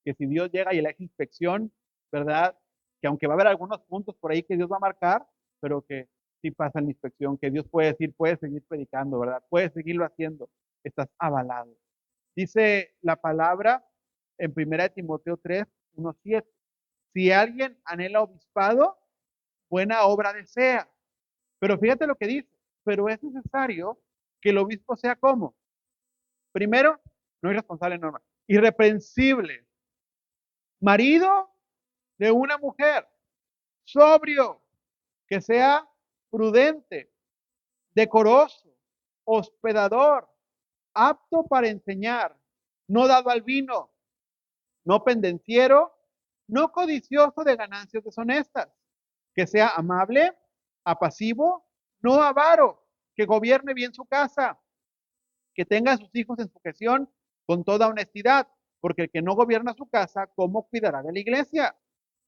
Que si Dios llega y le hace inspección, ¿verdad? Que aunque va a haber algunos puntos por ahí que Dios va a marcar, pero que sí pasa la inspección, que Dios puede decir, puedes seguir predicando, ¿verdad? Puedes seguirlo haciendo, estás avalado. Dice la palabra en 1 Timoteo 3, 1, 7. Si alguien anhela obispado, buena obra desea. Pero fíjate lo que dice, pero es necesario que el obispo sea como. Primero, no irresponsable, normal, irreprensible, marido de una mujer, sobrio, que sea prudente, decoroso, hospedador, apto para enseñar, no dado al vino, no pendenciero, no codicioso de ganancias deshonestas, que sea amable, apasivo, no avaro, que gobierne bien su casa, que tenga a sus hijos en sujeción con toda honestidad, porque el que no gobierna su casa, ¿cómo cuidará de la iglesia?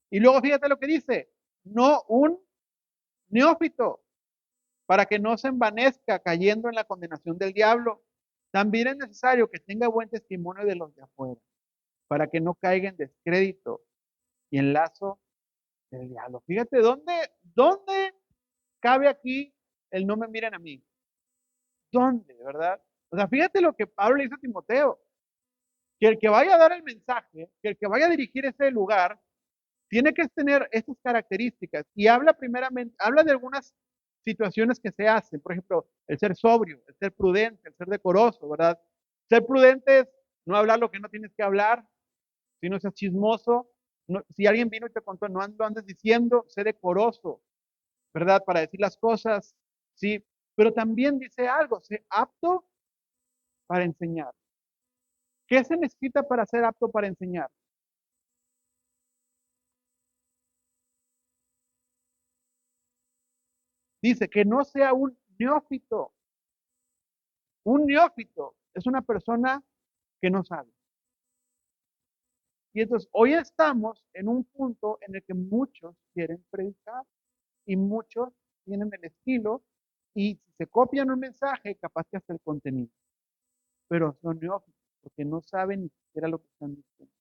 Y luego fíjate lo que dice, no un neófito, para que no se envanezca cayendo en la condenación del diablo. También es necesario que tenga buen testimonio de los de afuera, para que no caiga en descrédito y en lazo del diablo. Fíjate, ¿dónde cabe aquí el no me miren a mí? ¿Dónde, verdad? O sea, fíjate lo que Pablo le dice a Timoteo, que el que vaya a dar el mensaje, que el que vaya a dirigir ese lugar, tiene que tener estas características. Y habla primeramente, habla de algunas situaciones que se hacen, por ejemplo, el ser sobrio, el ser prudente, el ser decoroso, ¿verdad? Ser prudente es no hablar lo que no tienes que hablar, si no seas chismoso, si alguien vino y te contó, no lo andes diciendo, sé decoroso, ¿verdad? Para decir las cosas, sí, pero también dice algo, sé apto para enseñar. ¿Qué se necesita para ser apto para enseñar? Dice que no sea un neófito. Un neófito es una persona que no sabe. Y entonces hoy estamos en un punto en el que muchos quieren predicar y muchos tienen el estilo y si se copian un mensaje, capaz que hasta el contenido. Pero son neófitos porque no saben ni siquiera lo que están diciendo.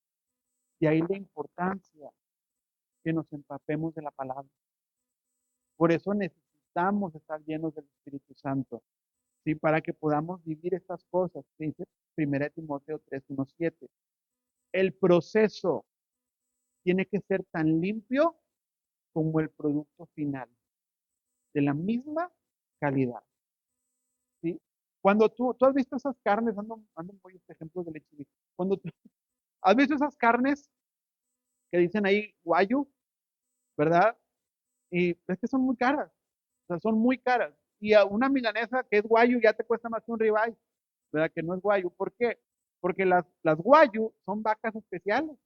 De ahí la importancia que nos empapemos de la palabra. Por eso necesitamos estar llenos del Espíritu Santo, ¿sí? Para que podamos vivir estas cosas, que dice 1 Timoteo 3, 1, 7. El proceso tiene que ser tan limpio como el producto final, de la misma calidad, ¿sí? Cuando tú has visto esas carnes, ando muy este ejemplo de leche, cuando tú has visto esas carnes que dicen ahí guayu, ¿verdad? Y es que son muy caras, o sea, son muy caras. Y a una milanesa que es guayu ya te cuesta más que un ribeye, ¿verdad? Que no es guayu. ¿Por qué? Porque las guayu son vacas especiales.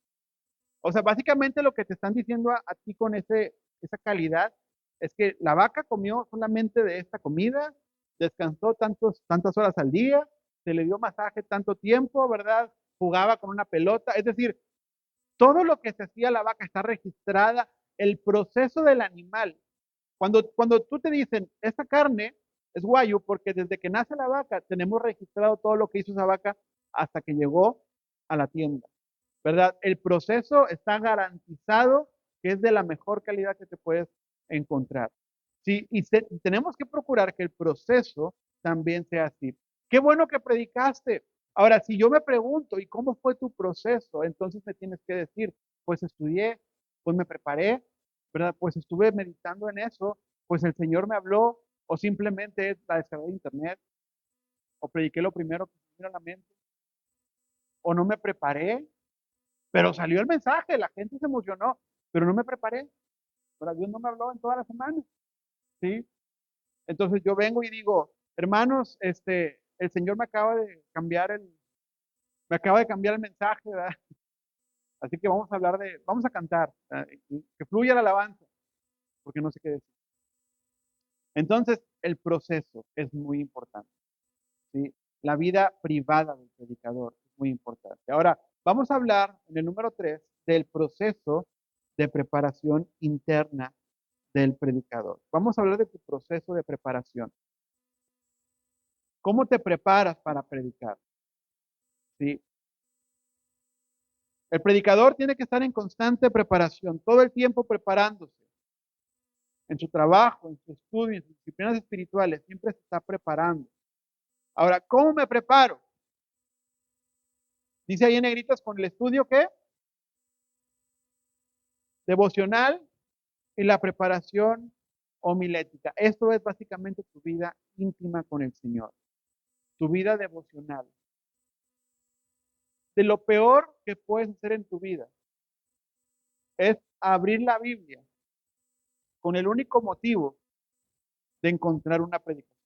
O sea, básicamente lo que te están diciendo a ti con esa calidad es que la vaca comió solamente de esta comida, descansó tantas horas al día, se le dio masaje tanto tiempo, ¿verdad? Jugaba con una pelota. Es decir, todo lo que se hacía a la vaca está registrada, el proceso del animal. Cuando tú te dicen, esta carne es guayu, porque desde que nace la vaca tenemos registrado todo lo que hizo esa vaca hasta que llegó a la tienda. ¿Verdad? El proceso está garantizado que es de la mejor calidad que te puedes encontrar. Sí, y tenemos que procurar que el proceso también sea así. Qué bueno que predicaste. Ahora, si yo me pregunto, ¿y cómo fue tu proceso? Entonces me tienes que decir, pues estudié, pues me preparé, ¿verdad? Pues estuve meditando en eso, pues el Señor me habló, o simplemente es la descarga de internet, o prediqué lo primero que se me vino a la mente, o no me preparé, pero salió el mensaje, la gente se emocionó, pero no me preparé. Pero Dios no me habló en toda la semana, ¿sí? Entonces yo vengo y digo, hermanos, el Señor me acaba de cambiar el mensaje, ¿verdad? Así que vamos a cantar, ¿verdad? Que fluya la alabanza, porque no sé qué decir. Entonces, el proceso es muy importante, ¿sí? La vida privada del predicador es muy importante. Ahora, vamos a hablar en el número 3 del proceso de preparación interna del predicador. Vamos a hablar de tu proceso de preparación. ¿Cómo te preparas para predicar? ¿Sí? El predicador tiene que estar en constante preparación, todo el tiempo preparándose. En su trabajo, en su estudio, en sus disciplinas espirituales, siempre se está preparando. Ahora, ¿cómo me preparo? Dice ahí en negritas con el estudio ¿qué? Devocional y la preparación homilética. Esto es básicamente tu vida íntima con el Señor, tu vida devocional. De lo peor que puedes hacer en tu vida es abrir la Biblia con el único motivo de encontrar una predicación.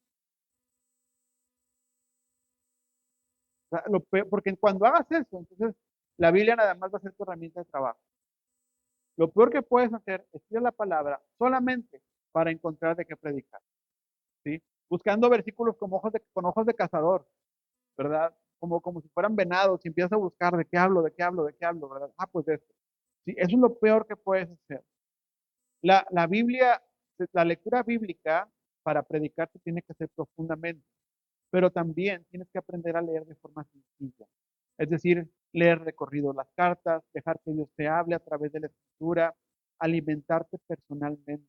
O sea, porque cuando hagas eso, entonces la Biblia nada más va a ser tu herramienta de trabajo. Lo peor que puedes hacer es estudiar la palabra solamente para encontrar de qué predicar, ¿sí? Buscando versículos con ojos de cazador, ¿verdad? Como si fueran venados y empiezas a buscar de qué hablo, de qué hablo, de qué hablo, ¿verdad? Ah, pues de esto. Sí, eso es lo peor que puedes hacer. La Biblia, la lectura bíblica para predicar se tiene que hacer profundamente, pero también tienes que aprender a leer de forma sencilla. Es decir, leer de corrido las cartas, dejar que Dios te hable a través de la escritura, alimentarte personalmente.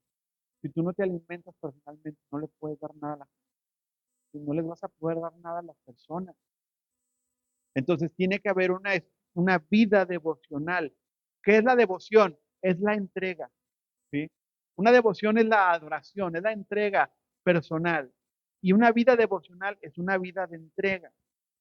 Si tú no te alimentas personalmente, no le puedes dar nada a la gente, no les vas a poder dar nada a las personas. Entonces tiene que haber una vida devocional. ¿Qué es la devoción? Es la entrega, ¿sí? Una devoción es la adoración, es la entrega personal. Y una vida devocional es una vida de entrega,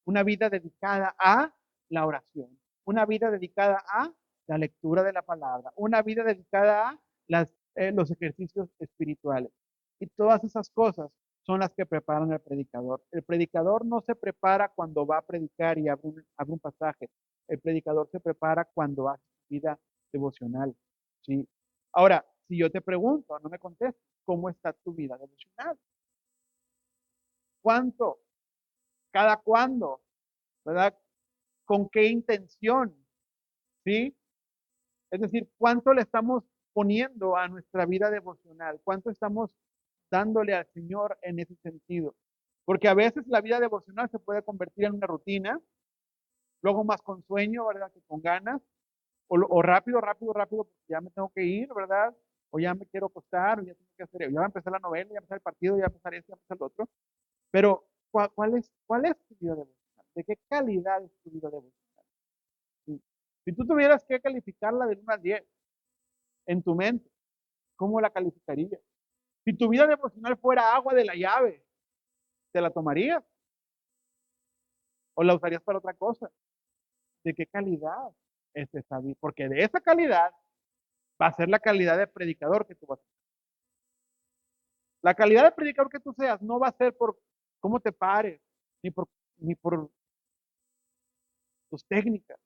una vida dedicada a la oración, una vida dedicada a la lectura de la palabra, una vida dedicada a los ejercicios espirituales. Y todas esas cosas son las que preparan al predicador. El predicador no se prepara cuando va a predicar y abre un pasaje. El predicador se prepara cuando hace vida devocional, ¿sí? Ahora, si yo te pregunto, no me contestes, ¿cómo está tu vida devocional? ¿Cuánto? ¿Cada cuándo? ¿Verdad? ¿Con qué intención? ¿Sí? Es decir, ¿cuánto le estamos poniendo a nuestra vida devocional? ¿Cuánto estamos dándole al Señor en ese sentido? Porque a veces la vida devocional se puede convertir en una rutina, luego más con sueño, ¿verdad? Que con ganas, o rápido, rápido, rápido, porque ya me tengo que ir, ¿verdad? O ya me quiero acostar, o ya tengo que hacer, ya va a empezar la novela, ya va a empezar el partido, ya va a empezar esto, ya va a empezar lo otro. Pero, ¿cuál es tu vida devocional? ¿De qué calidad es tu vida devocional? Sí. Si tú tuvieras que calificarla del 1 al 10 en tu mente, ¿cómo la calificarías? Si tu vida devocional fuera agua de la llave, ¿te la tomarías? ¿O la usarías para otra cosa? ¿De qué calidad es esa vida? Porque de esa calidad va a ser la calidad de predicador que tú vas a ser. La calidad de predicador que tú seas no va a ser por cómo te pares, ni por tus técnicas,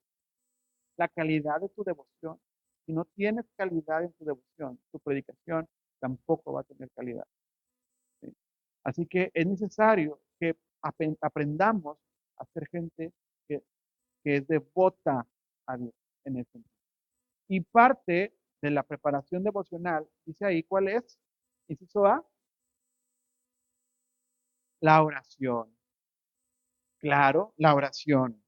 la calidad de tu devoción. Si no tienes calidad en tu devoción, tu predicación tampoco va a tener calidad, ¿sí? Así que es necesario que aprendamos a ser gente que, que es devota a Dios en ese sentido. Y parte de la preparación devocional, dice ahí, ¿cuál es? Inciso A, la oración. Claro, la oración.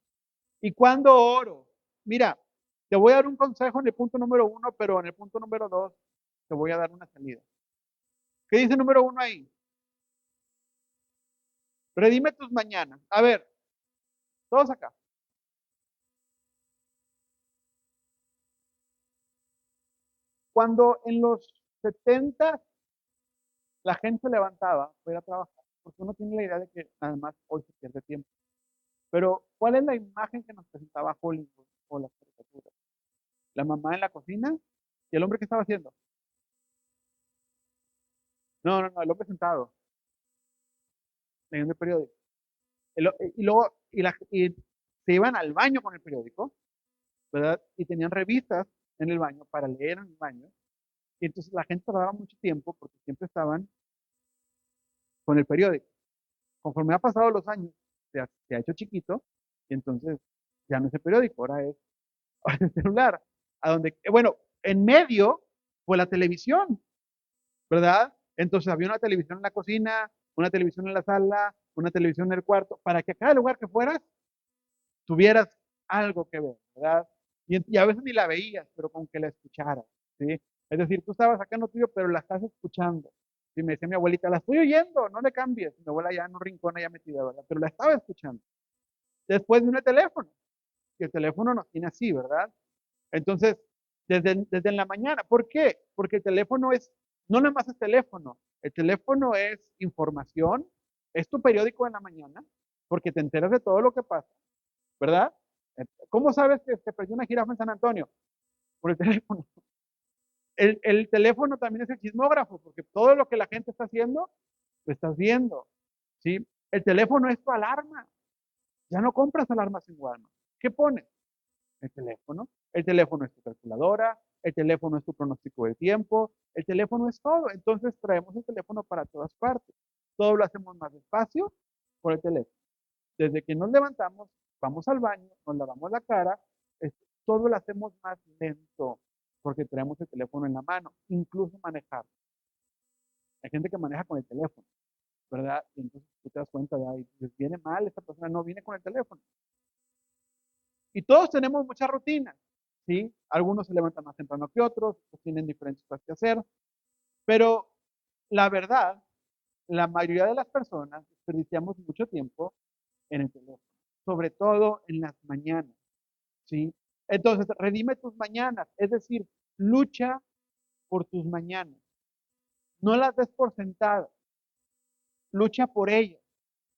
¿Y cuándo oro? Mira, te voy a dar un consejo en el punto número 1, pero en el punto número 2 te voy a dar una salida. ¿Qué dice número 1 ahí? Redime tus mañanas. A ver, todos acá. Cuando en los 70 la gente se levantaba para ir a trabajar, porque uno tiene la idea de que nada más hoy se pierde tiempo. Pero, ¿cuál es la imagen que nos presentaba Hollywood o las caricaturas? La mamá en la cocina y el hombre que estaba haciendo. No, no, no, el hombre sentado, leyendo el periódico. Y luego, y se iban al baño con el periódico, ¿verdad? Y tenían revistas en el baño para leer en el baño. Y entonces la gente tardaba mucho tiempo porque siempre estaban con el periódico. Conforme ha pasado los años, se ha hecho chiquito y entonces ya no es el periódico, ahora es, ahora es el celular. A donde, bueno, en medio fue la televisión, ¿verdad? Entonces había una televisión en la cocina, una televisión en la sala, una televisión en el cuarto, para que a cada lugar que fueras tuvieras algo que ver, ¿verdad? Y a veces ni la veías, pero con que la escucharas, ¿sí? Es decir, tú estabas acá en lo tuyo, pero la estás escuchando. Y me decía mi abuelita, la estoy oyendo, no le cambies. Mi abuela ya en un rincón allá metida, ¿verdad? Pero la estaba escuchando. Después vino el teléfono. y el teléfono nos tiene así, ¿verdad? Entonces, desde en la mañana, ¿por qué? Porque el teléfono no nada más es teléfono, el teléfono es información, es tu periódico en la mañana, porque te enteras de todo lo que pasa, ¿verdad? ¿Cómo sabes que se perdió una jirafa en San Antonio? Por el teléfono. El teléfono también es el chismógrafo, porque todo lo que la gente está haciendo, lo estás viendo, ¿sí? El teléfono es tu alarma. Ya no compras alarmas en Walmart. ¿Qué pones? El teléfono. El teléfono es tu calculadora, el teléfono es tu pronóstico del tiempo, el teléfono es todo. Entonces traemos el teléfono para todas partes. Todo lo hacemos más despacio por el teléfono. Desde que nos levantamos, vamos al baño, nos lavamos la cara, todo lo hacemos más lento porque traemos el teléfono en la mano, incluso manejar. Hay gente que maneja con el teléfono, ¿verdad? Y entonces tú te das cuenta de, ahí, viene mal, esta persona no viene con el teléfono. Y todos tenemos muchas rutinas, ¿sí? Algunos se levantan más temprano que otros, otros tienen diferentes cosas que hacer, pero la verdad, la mayoría de las personas desperdiciamos mucho tiempo en el teléfono, sobre todo en las mañanas, ¿sí? Entonces, redime tus mañanas, es decir, lucha por tus mañanas. No las des por sentadas, lucha por ellas.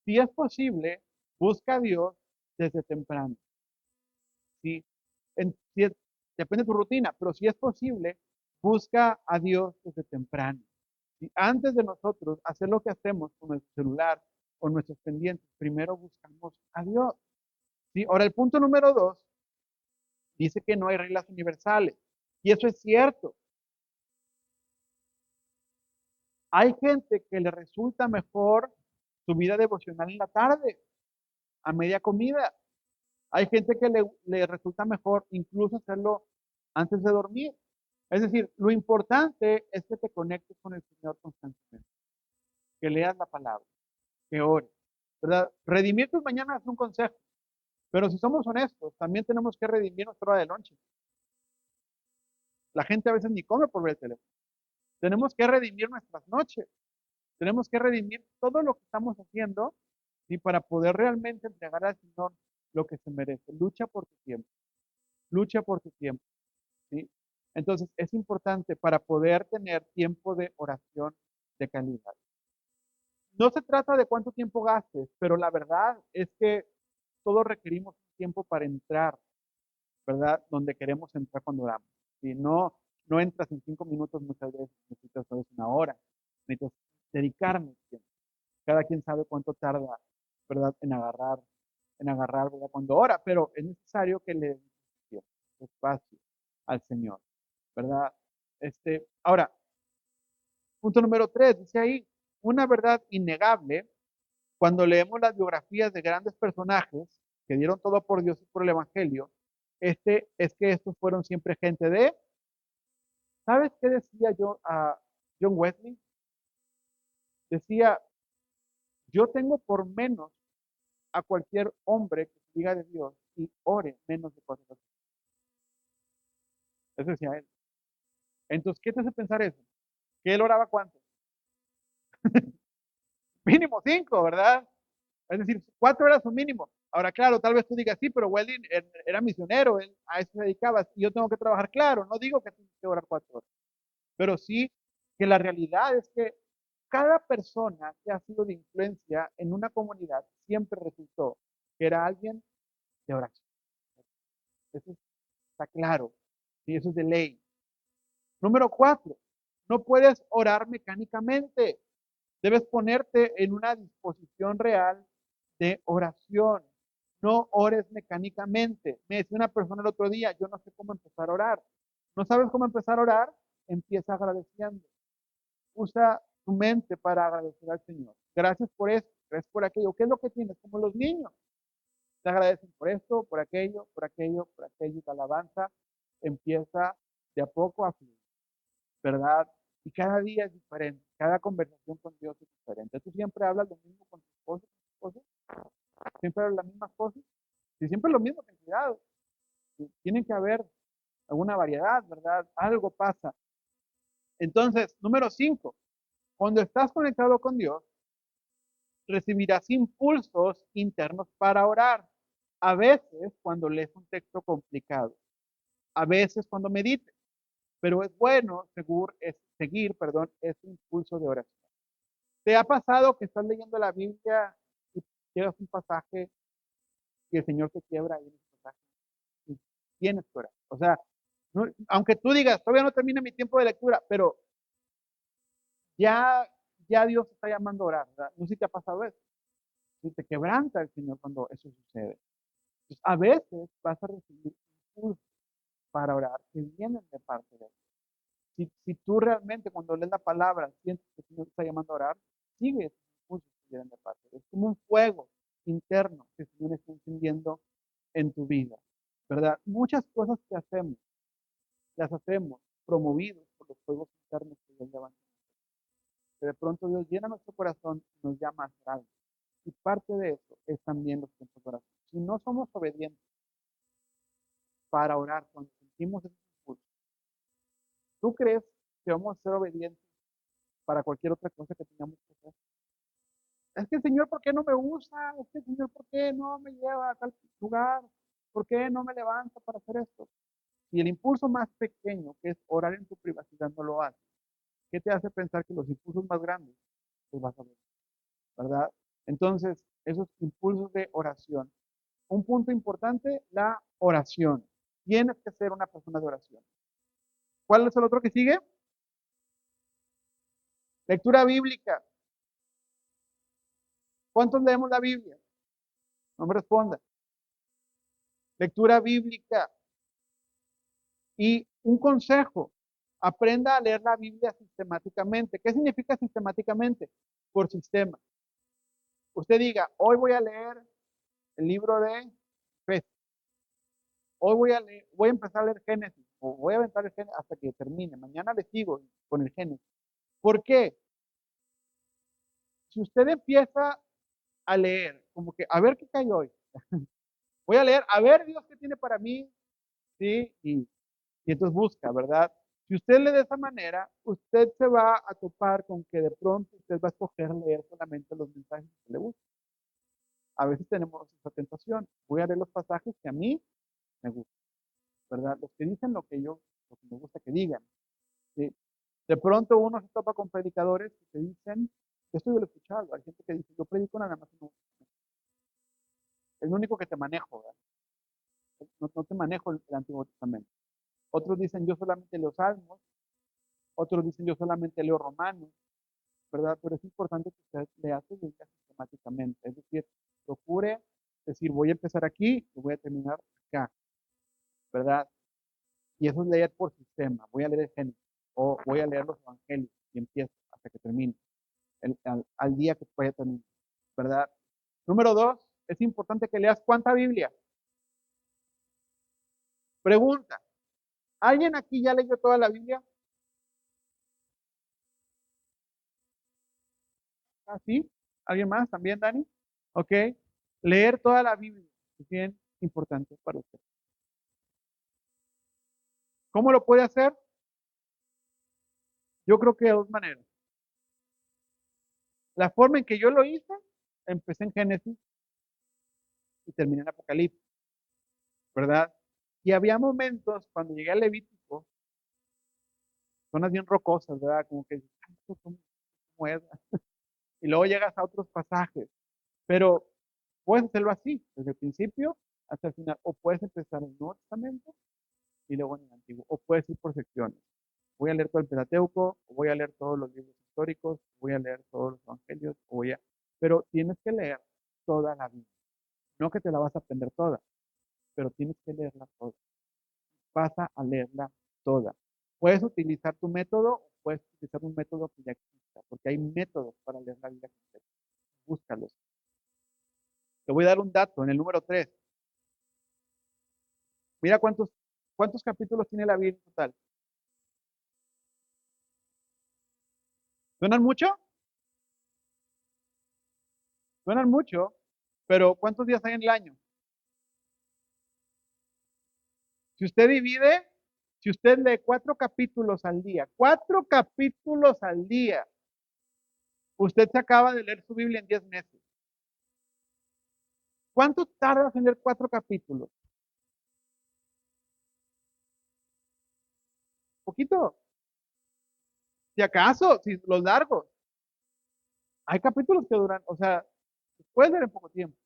Si es posible, busca a Dios desde temprano, ¿sí? Si depende de tu rutina, pero si es posible, busca a Dios desde temprano. ¿Sí? Antes de nosotros hacer lo que hacemos con nuestro celular o nuestros pendientes, primero buscamos a Dios. ¿Sí? Ahora, el punto número 2 dice que no hay reglas universales. Y eso es cierto. Hay gente que le resulta mejor su vida devocional en la tarde, a media comida. Hay gente que le resulta mejor incluso hacerlo antes de dormir. Es decir, lo importante es que te conectes con el Señor constantemente, que leas la palabra, que ores, ¿verdad? Redimir tus mañanas es un consejo, pero si somos honestos, también tenemos que redimir nuestra hora de lonche. La gente a veces ni come por ver el teléfono. Tenemos que redimir nuestras noches, tenemos que redimir todo lo que estamos haciendo y para poder realmente entregar al Señor lo que se merece. Lucha por tu tiempo, ¿sí? Entonces es importante para poder tener tiempo de oración de calidad. No se trata de cuánto tiempo gastes, pero la verdad es que todos requerimos tiempo para entrar, ¿verdad? Donde queremos entrar cuando oramos. Si no entras en 5 minutos, muchas veces necesitas tal vez una hora, necesitas dedicarme tiempo. Cada quien sabe cuánto tarda, ¿verdad? En agarrar, ¿verdad? Cuando ora, pero es necesario que le dediques tiempo, espacio al Señor, ¿verdad? Ahora, punto número 3, dice ahí, una verdad innegable, cuando leemos las biografías de grandes personajes que dieron todo por Dios y por el Evangelio, es que estos fueron siempre gente de, ¿sabes qué decía yo a John Wesley? Decía, yo tengo por menos a cualquier hombre que diga de Dios y ore menos de cosas así. Eso decía él. Entonces, ¿qué te hace pensar eso? ¿Que él oraba cuánto? Mínimo 5, ¿verdad? Es decir, 4 era su mínimo. Ahora, claro, tal vez tú digas, sí, pero Weldon era misionero, él a eso se dedicaba, y yo tengo que trabajar, claro, no digo que tengo que orar 4 horas, pero sí que la realidad es que cada persona que ha sido de influencia en una comunidad siempre resultó que era alguien de oración. Eso está claro, y eso es de ley. Número 4, no puedes orar mecánicamente. Debes ponerte en una disposición real de oración. No ores mecánicamente. Me decía una persona el otro día, yo no sé cómo empezar a orar. ¿No sabes cómo empezar a orar? Empieza agradeciendo. Usa tu mente para agradecer al Señor. Gracias por esto, gracias por aquello. ¿Qué es lo que tienes? Como los niños. Te agradecen por esto, por aquello, por aquello, por aquello. La alabanza empieza de a poco a fluir, ¿verdad? Y cada día es diferente, cada conversación con Dios es diferente. Tú siempre hablas lo mismo con tu esposo, siempre hablas las mismas cosas. Si siempre es lo mismo, ten cuidado. Tiene que haber alguna variedad, ¿verdad? Algo pasa. Entonces, número 5, cuando estás conectado con Dios, recibirás impulsos internos para orar. A veces cuando lees un texto complicado, a veces cuando medites, pero es bueno seguir, perdón, ese impulso de oración. ¿Te ha pasado que estás leyendo la Biblia y llegas a un pasaje y el Señor te quiebra ahí en ese pasaje y tienes que orar? O sea, aunque tú digas, todavía no termina mi tiempo de lectura, pero ya, ya Dios te está llamando a orar, ¿verdad? No sé si te ha pasado eso. Si te quebranta el Señor cuando eso sucede. Entonces, a veces vas a recibir impulsos para orar que vienen de parte de Él. Si tú realmente cuando lees la palabra sientes que el Señor te está llamando a orar, sigue esos impulsos que vienen de parte de Él. Es como un fuego interno que el Señor está encendiendo en tu vida, ¿verdad? Muchas cosas que hacemos, las hacemos promovidos por los fuegos internos que Dios levanta. Que de pronto Dios llena nuestro corazón y nos llama a hacer algo. Y parte de eso es también los tiempos de oración. Si no somos obedientes para orar cuando sentimos ese impulso, ¿tú crees que vamos a ser obedientes para cualquier otra cosa que tengamos que hacer? Es que el Señor, ¿por qué no me usa? Es que el Señor, ¿por qué no me lleva a tal lugar? ¿Por qué no me levanta para hacer esto? Si el impulso más pequeño, que es orar en tu privacidad, no lo hace, ¿qué te hace pensar que los impulsos más grandes los vas a ver? ¿Verdad? Entonces, esos impulsos de oración. Un punto importante, la oración. Tienes que ser una persona de oración. ¿Cuál es el otro que sigue? Lectura bíblica. ¿Cuántos leemos la Biblia? No me responda. Lectura bíblica. Y un consejo, aprenda a leer la Biblia sistemáticamente. ¿Qué significa sistemáticamente? Por sistema. Usted diga, hoy voy a leer el libro de Efesios. Hoy voy a empezar a leer Génesis, o voy a aventar el Génesis hasta que termine. Mañana le sigo con el Génesis. ¿Por qué? Si usted empieza a leer, como que, a ver qué cae hoy. Voy a leer, a ver Dios qué tiene para mí, ¿sí? Y entonces busca, ¿verdad? Si usted lee de esa manera, usted se va a topar con que de pronto usted va a escoger leer solamente los mensajes que le gustan. A veces tenemos esa tentación. Voy a leer los pasajes que a mí me gustan, ¿verdad? Los que dicen lo que me gusta que digan, ¿sí? De pronto uno se topa con predicadores que te dicen, esto yo lo he escuchado, hay gente que dice, yo predico nada más en es lo único que te manejo, ¿verdad? No te manejo el Antiguo Testamento. Otros dicen, yo solamente leo Salmos, otros dicen, yo solamente leo Romanos, ¿verdad? Pero es importante que usted lea su Biblia sistemáticamente, es decir, procure decir, voy a empezar aquí y voy a terminar acá, ¿verdad? Y eso es leer por sistema, voy a leer el Génesis, o voy a leer los Evangelios y empiezo hasta que termine, al día que vaya a terminar, ¿verdad? Número dos, es importante que leas cuánta Biblia. Pregunta, ¿alguien aquí ya leyó toda la Biblia? ¿Ah, sí? ¿Alguien más también, Dani? Ok. Leer toda la Biblia es bien importante para usted. ¿Cómo lo puede hacer? Yo creo que de dos maneras. La forma en que yo lo hice, empecé en Génesis y terminé en Apocalipsis, ¿verdad? Y había momentos cuando llegué a Levítico, zonas bien rocosas, ¿verdad? Como que, "Ay, ¿cómo es?". Y luego llegas a otros pasajes, pero puedes hacerlo así, desde el principio hasta el final, o puedes empezar en el Nuevo Testamento y luego en el Antiguo, o puedes ir por secciones. Voy a leer todo el Pentateuco, o voy a leer todos los libros históricos, voy a leer todos los evangelios, pero tienes que leer toda la Biblia. No que te la vas a aprender toda, pero tienes que leerla toda. Pasa a leerla toda. Puedes utilizar tu método o puedes utilizar un método que ya exista, porque hay métodos para leer la Biblia completa. Búscalos. Te voy a dar un dato en el número 3. Mira cuántos capítulos tiene la Biblia en total. ¿Suenan mucho? Suenan mucho, pero ¿cuántos días hay en el año? Si usted divide, si usted lee 4 capítulos al día, usted se acaba de leer su Biblia en 10 meses. ¿Cuánto tardas en leer 4 capítulos? Poquito. Si acaso, si los largos. Hay capítulos que duran, o sea, puedes leer en poco tiempo.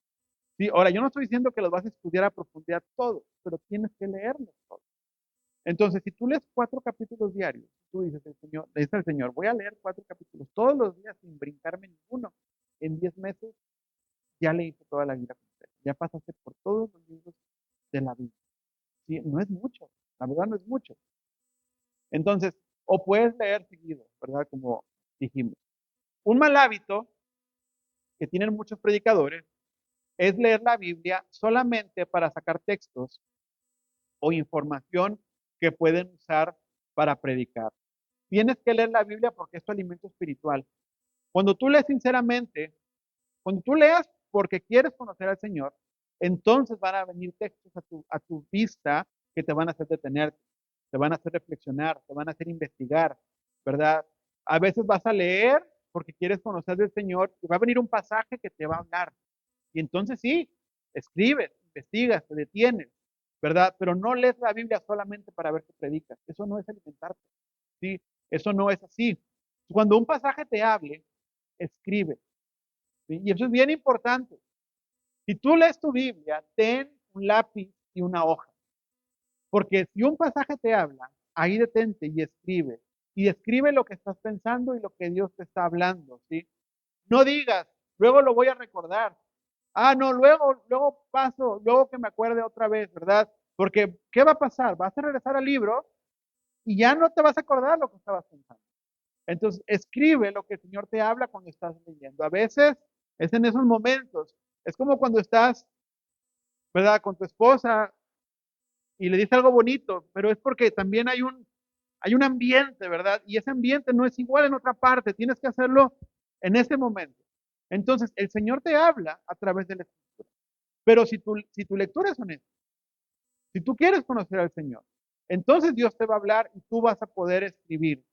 Sí, ahora yo no estoy diciendo que los vas a estudiar a profundidad todos, pero tienes que leerlos todos. Entonces, si tú lees 4 capítulos diarios, tú dices, le dices al Señor, voy a leer 4 capítulos todos los días sin brincarme ninguno. En 10 meses ya leíste toda la Biblia completa. Ya pasaste por todos los libros de la Biblia. Sí, no es mucho, la verdad no es mucho. Entonces, o puedes leer seguido, ¿verdad? Como dijimos. Un mal hábito que tienen muchos predicadores es leer la Biblia solamente para sacar textos o información que pueden usar para predicar. Tienes que leer la Biblia porque es tu alimento espiritual. Cuando tú lees sinceramente, cuando tú leas porque quieres conocer al Señor, entonces van a venir textos a tu vista que te van a hacer detenerte, te van a hacer reflexionar, te van a hacer investigar, ¿verdad? A veces vas a leer porque quieres conocer del Señor y va a venir un pasaje que te va a hablar. Y entonces sí, escribes, investigas, te detienes, ¿verdad? Pero no lees la Biblia solamente para ver qué predicas. Eso no es alimentarte, ¿sí? Eso no es así. Cuando un pasaje te hable, escribe, ¿sí? Y eso es bien importante. Si tú lees tu Biblia, ten un lápiz y una hoja. Porque si un pasaje te habla, ahí detente y escribe. Y escribe lo que estás pensando y lo que Dios te está hablando, ¿sí? No digas, luego lo voy a recordar. Ah, no, luego paso, luego que me acuerde otra vez, ¿verdad? Porque, ¿qué va a pasar? Vas a regresar al libro y ya no te vas a acordar lo que estabas pensando. Entonces, escribe lo que el Señor te habla cuando estás leyendo. A veces es en esos momentos. Es como cuando estás, ¿verdad? Con tu esposa y le dices algo bonito, pero es porque también hay un ambiente, ¿verdad? Y ese ambiente no es igual en otra parte. Tienes que hacerlo en ese momento. Entonces, el Señor te habla a través de la Escritura. Pero si tu lectura es honesta, si tú quieres conocer al Señor, entonces Dios te va a hablar y tú vas a poder escribir,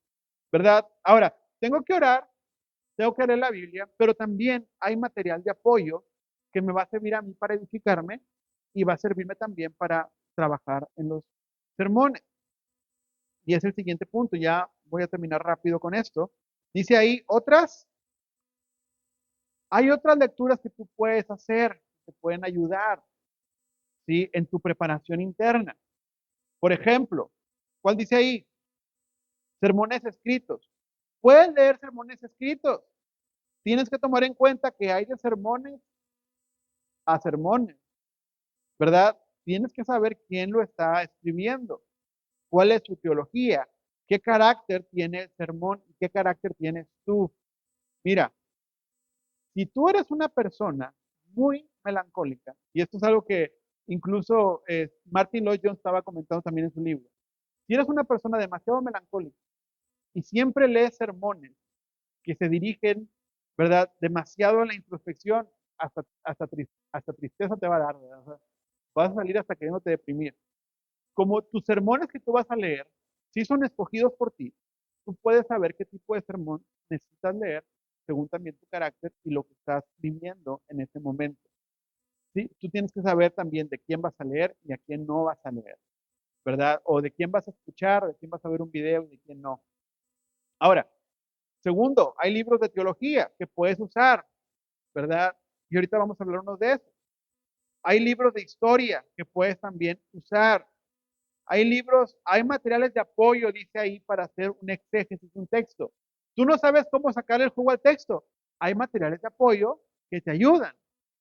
¿verdad? Ahora, tengo que orar, tengo que leer la Biblia, pero también hay material de apoyo que me va a servir a mí para edificarme y va a servirme también para trabajar en los sermones. Y es el siguiente punto, ya voy a terminar rápido con esto. Dice ahí, hay otras lecturas que tú puedes hacer, que te pueden ayudar, ¿sí? En tu preparación interna. Por ejemplo, ¿cuál dice ahí? Sermones escritos. Puedes leer sermones escritos. Tienes que tomar en cuenta que hay de sermones a sermones, ¿verdad? Tienes que saber quién lo está escribiendo, cuál es su teología, qué carácter tiene el sermón y qué carácter tienes tú. Mira, si tú eres una persona muy melancólica, y esto es algo que incluso Martin Lloyd Jones estaba comentando también en su libro, si eres una persona demasiado melancólica y siempre lees sermones que se dirigen, ¿verdad? Demasiado a la introspección, hasta tristeza te va a dar, ¿verdad? O sea, vas a salir hasta queriéndote deprimir. Como tus sermones que tú vas a leer, si son escogidos por ti, tú puedes saber qué tipo de sermón necesitas leer según también tu carácter y lo que estás viviendo en ese momento. ¿Sí? Tú tienes que saber también de quién vas a leer y a quién no vas a leer, ¿verdad? O de quién vas a escuchar, o de quién vas a ver un video y de quién no. Ahora, segundo, hay libros de teología que puedes usar, ¿verdad? Y ahorita vamos a hablar unos de esos. Hay libros de historia que puedes también usar. Hay libros, hay materiales de apoyo, dice ahí, para hacer un exégesis, un texto. Tú no sabes cómo sacar el jugo al texto. Hay materiales de apoyo que te ayudan,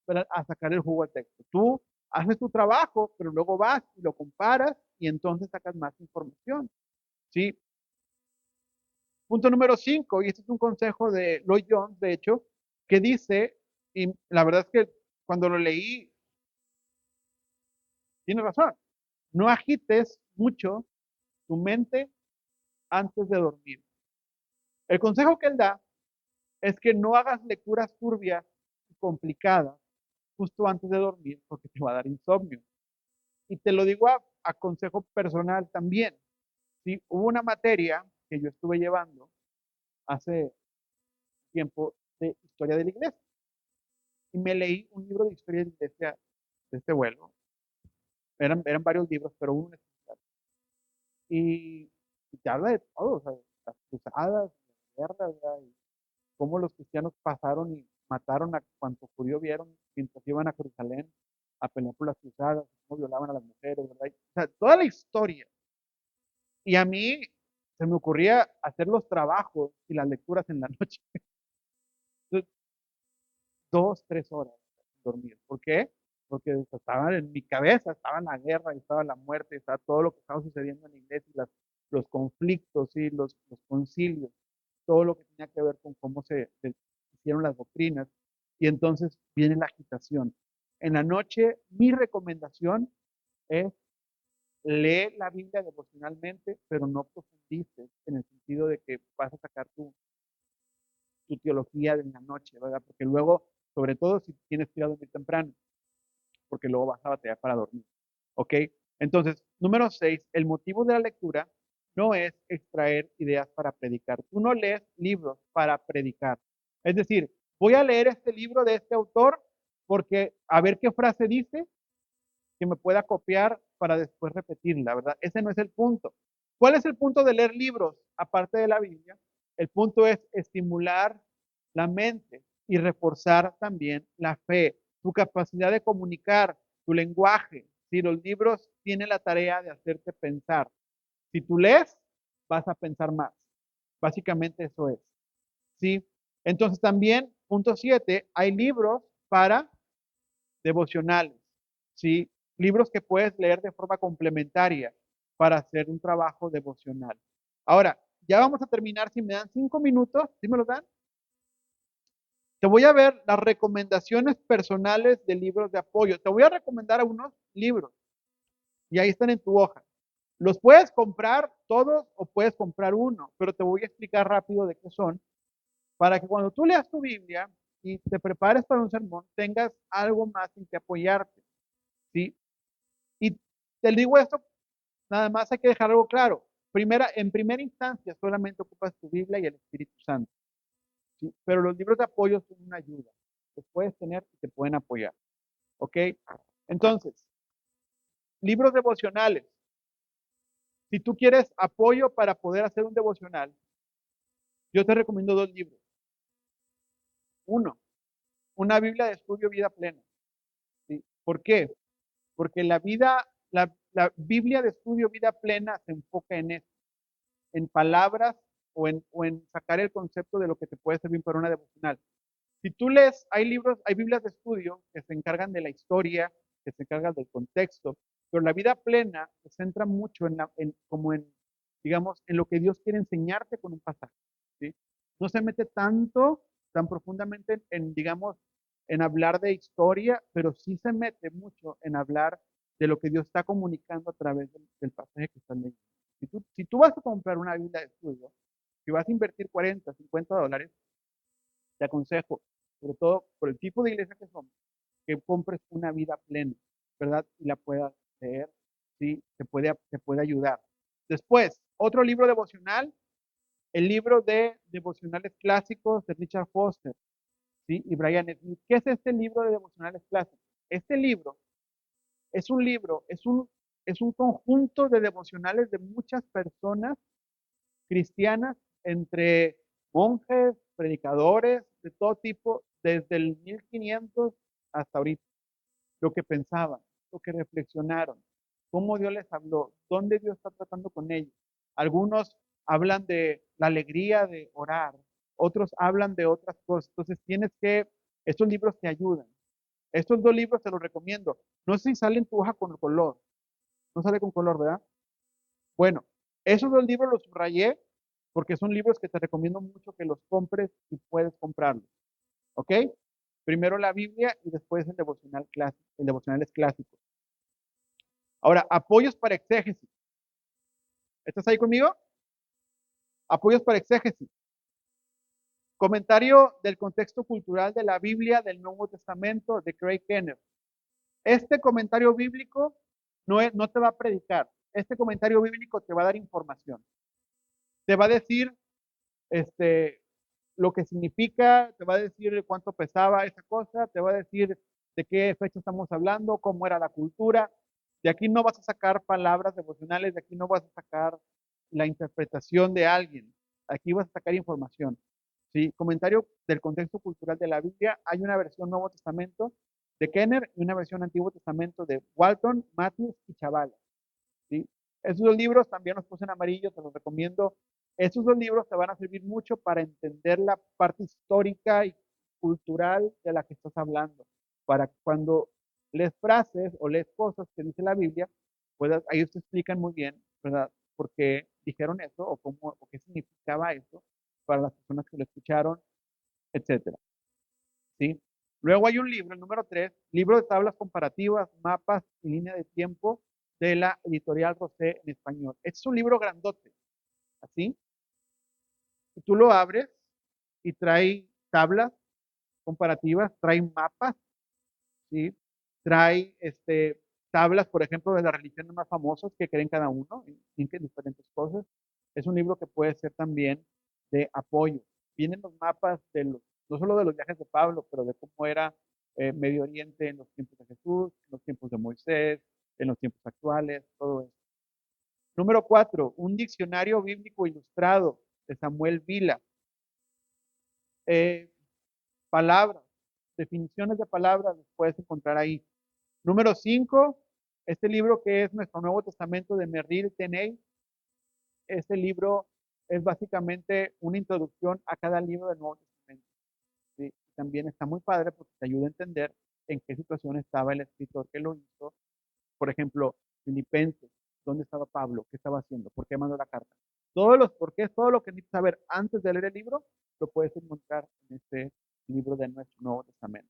¿verdad? A sacar el jugo al texto. Tú haces tu trabajo, pero luego vas y lo comparas y entonces sacas más información. ¿Sí? Punto número 5, y este es un consejo de Lloyd Jones, de hecho, que dice, y la verdad es que cuando lo leí, tiene razón, no agites mucho tu mente antes de dormir. El consejo que él da es que no hagas lecturas turbias y complicadas justo antes de dormir porque te va a dar insomnio. Y te lo digo a consejo personal también. ¿Sí? Hubo una materia que yo estuve llevando hace tiempo de historia de la iglesia y me leí un libro de historia de la iglesia de este vuelo. Eran varios libros, pero uno en especial. Y te habla de todo, o sea, las cruzadas, las guerras, ¿verdad? Y cómo los cristianos pasaron y mataron a cuanto judío vieron mientras iban a Jerusalén a pelear por las cruzadas, cómo violaban a las mujeres, ¿verdad? O sea, toda la historia. Y a mí se me ocurría hacer los trabajos y las lecturas en la noche. Entonces, 2, 3 horas dormir. ¿Por qué? Porque estaban en mi cabeza, estaba la guerra, estaba la muerte, estaba todo lo que estaba sucediendo en la iglesia, los conflictos, y los concilios, todo lo que tenía que ver con cómo se hicieron las doctrinas. Y entonces viene la agitación. En la noche, mi recomendación es lee la Biblia devocionalmente, pero no profundices en el sentido de que vas a sacar tu teología de la noche, ¿verdad? Porque luego, sobre todo si tienes que ir a dormir temprano, porque luego vas a batallar para dormir, ¿ok? Entonces, número 6, el motivo de la lectura no es extraer ideas para predicar. Tú no lees libros para predicar. Es decir, voy a leer este libro de este autor porque a ver qué frase dice que me pueda copiar para después repetirla, ¿verdad? Ese no es el punto. ¿Cuál es el punto de leer libros aparte de la Biblia? El punto es estimular la mente y reforzar también la fe, tu capacidad de comunicar, tu lenguaje. Si los libros tienen la tarea de hacerte pensar, si tú lees, vas a pensar más. Básicamente eso es. ¿Sí? Entonces también, punto 7, hay libros para devocionales, ¿sí? Libros que puedes leer de forma complementaria para hacer un trabajo devocional. Ahora, ya vamos a terminar. Si me dan 5 minutos, ¿sí me los dan? Te voy a ver las recomendaciones personales de libros de apoyo. Te voy a recomendar unos libros y ahí están en tu hoja. Los puedes comprar todos o puedes comprar uno, pero te voy a explicar rápido de qué son para que cuando tú leas tu Biblia y te prepares para un sermón, tengas algo más en que apoyarte, ¿sí? Y te digo esto, nada más hay que dejar algo claro. En primera instancia, solamente ocupas tu Biblia y el Espíritu Santo, ¿sí? Pero los libros de apoyo son una ayuda. Los puedes tener y te pueden apoyar, ¿ok? Entonces, libros devocionales. Si tú quieres apoyo para poder hacer un devocional, yo te recomiendo 2 libros. Uno, una Biblia de estudio vida plena, ¿sí? ¿Por qué? Porque la Biblia de estudio vida plena se enfoca en esto, en palabras o en sacar el concepto de lo que te puede servir para una devocional. Si tú lees, hay Biblias de estudio que se encargan de la historia, que se encargan del contexto, pero la vida plena se centra mucho como en, digamos, en lo que Dios quiere enseñarte con un pasaje, ¿sí? No se mete tan profundamente digamos, en hablar de historia, pero sí se mete mucho en hablar de lo que Dios está comunicando a través del pasaje que están leyendo. Si tú vas a comprar una Biblia de estudio, si vas a invertir 40, $50, te aconsejo, sobre todo por el tipo de iglesia que somos, que compres una vida plena, ¿verdad? Y la puedas leer, ¿sí? Te puede ayudar. Después, otro libro devocional, el libro de devocionales clásicos de Richard Foster, ¿sí? Y Brian Smith. ¿Qué es este libro de devocionales clásicos? Este libro es un libro, es un conjunto de devocionales de muchas personas cristianas, entre monjes, predicadores, de todo tipo, desde el 1500 hasta ahorita, lo que pensaban, lo que reflexionaron, cómo Dios les habló, dónde Dios está tratando con ellos. Algunos hablan de la alegría de orar, otros hablan de otras cosas. Entonces estos libros te ayudan. Estos 2 libros te los recomiendo. No sé si sale en tu hoja con color. No sale con color, ¿verdad? Bueno, esos 2 libros los subrayé porque son libros que te recomiendo mucho que los compres y puedes comprarlos. ¿Ok? Primero la Biblia y después el devocional es clásico. Ahora, apoyos para exégesis. ¿Estás ahí conmigo? Apoyos para exégesis. Comentario del contexto cultural de la Biblia del Nuevo Testamento de Craig Kenner. Este comentario bíblico no te va a predicar. Este comentario bíblico te va a dar información. Te va a decir lo que significa, te va a decir cuánto pesaba esa cosa, te va a decir de qué fecha estamos hablando, cómo era la cultura. De aquí no vas a sacar palabras devocionales, de aquí no vas a sacar la interpretación de alguien, aquí vas a sacar información. ¿Sí? Comentario del contexto cultural de la Biblia. Hay una versión Nuevo Testamento de Kenner y una versión Antiguo Testamento de Walton, Matthews y Chavala. ¿Sí? Esos dos libros también los puse en amarillo, te los recomiendo. Esos dos libros te van a servir mucho para entender la parte histórica y cultural de la que estás hablando. Para que cuando lees frases o lees cosas que dice la Biblia, pues ellos te explican muy bien, ¿verdad? Por qué dijeron eso o cómo o qué significaba eso para las personas que lo escucharon, etcétera. ¿Sí? Luego hay un libro, el número 3, libro de tablas comparativas, mapas y línea de tiempo de la editorial Rosé en español. Este es un libro grandote, así. Y tú lo abres y trae tablas comparativas, trae mapas, ¿sí? Trae tablas, por ejemplo, de las religiones más famosas que creen cada uno, en diferentes cosas. Es un libro que puede ser también de apoyo. Vienen los mapas de los, no solo de los viajes de Pablo, pero de cómo era Medio Oriente en los tiempos de Jesús, en los tiempos de Moisés, en los tiempos actuales, todo eso. Número 4, un diccionario bíblico ilustrado de Samuel Vila. Eh, palabras, definiciones de palabras los puedes encontrar ahí. Número 5, este libro que es nuestro Nuevo Testamento de Merrill Tenney. Este libro es básicamente una introducción a cada libro del Nuevo Testamento. ¿Sí? También está muy padre porque te ayuda a entender en qué situación estaba el escritor que lo hizo. Por ejemplo, Filipenses, ¿dónde estaba Pablo? ¿Qué estaba haciendo? ¿Por qué mandó la carta? Todos los porqués, todo lo que necesitas saber antes de leer el libro, lo puedes encontrar en este libro de nuestro Nuevo Testamento.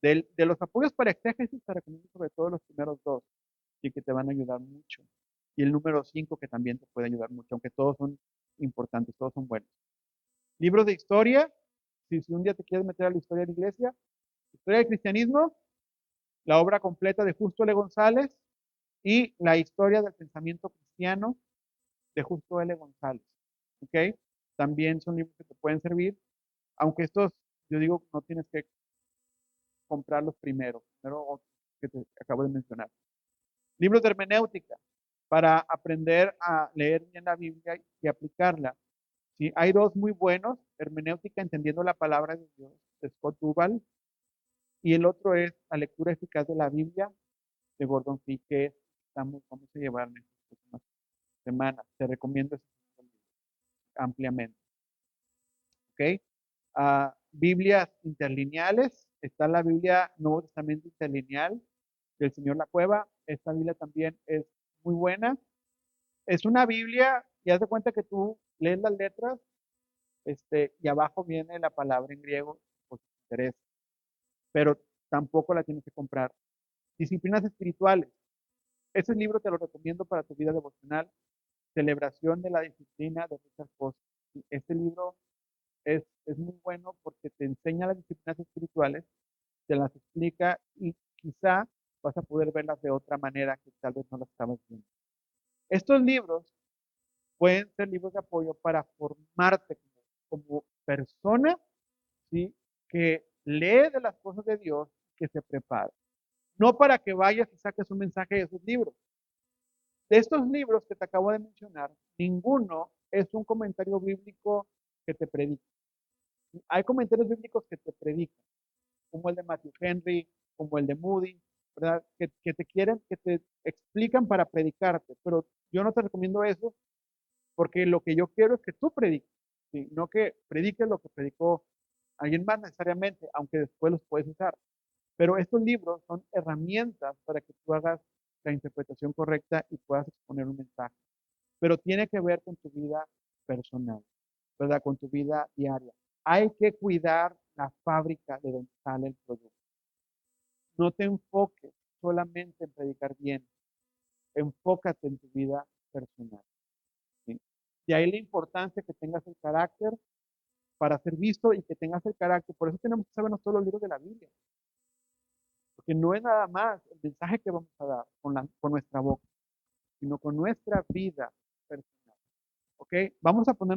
De los apoyos para exégesis, te recomiendo sobre todo los primeros dos, sí que te van a ayudar mucho. Y el número 5 que también te puede ayudar mucho, aunque todos son importantes, todos son buenos. Libros de historia, si un día te quieres meter a la historia de la iglesia, historia del cristianismo, la obra completa de Justo L. González y la historia del pensamiento cristiano de Justo L. González. ¿Ok? También son libros que te pueden servir, aunque estos, yo digo, no tienes que comprar los primeros, primero que te acabo de mencionar. Libros de hermenéutica, para aprender a leer bien la Biblia y aplicarla. ¿Sí? Hay dos muy buenos, hermenéutica entendiendo la palabra de Dios, de Scott Duval, y el otro es La lectura eficaz de la Biblia, de Gordon Fee, que vamos a llevar en estas próximas semanas. Te recomiendo ese libro ampliamente. ¿Ok? Biblias interlineales, está la Biblia Nuevo Testamento interlineal del señor La Cueva. Esta Biblia también es muy buena. Es una Biblia, y haz de cuenta que tú lees las letras, y abajo viene la palabra en griego, por si te interesa, pero tampoco la tienes que comprar. Disciplinas espirituales. Ese libro te lo recomiendo para tu vida devocional. Celebración de la disciplina de Richard Foster. Este libro es muy bueno porque te enseña las disciplinas espirituales, te las explica y quizá vas a poder verlas de otra manera que tal vez no las estabas viendo. Estos libros pueden ser libros de apoyo para formarte como persona, ¿sí? Que lee de las cosas de Dios, que se prepara. No para que vayas y saques un mensaje de esos libros. De estos libros que te acabo de mencionar, ninguno es un comentario bíblico que te predica. Hay comentarios bíblicos que te predican, como el de Matthew Henry, como el de Moody, ¿verdad? Que te quieren, que te explican para predicarte, pero yo no te recomiendo eso porque lo que yo quiero es que tú prediques, ¿sí? No que prediques lo que predicó alguien más necesariamente, aunque después los puedes usar. Pero estos libros son herramientas para que tú hagas la interpretación correcta y puedas exponer un mensaje. Pero tiene que ver con tu vida personal, ¿verdad? Con tu vida diaria. Hay que cuidar la fábrica de donde sale el producto. No te enfoques solamente en predicar bien, enfócate en tu vida personal. ¿Sí? De ahí la importancia que tengas el carácter para ser visto y que tengas el carácter. Por eso tenemos que sabernos todos los libros de la Biblia. Porque no es nada más el mensaje que vamos a dar con nuestra boca, sino con nuestra vida personal. ¿Ok? Vamos a poner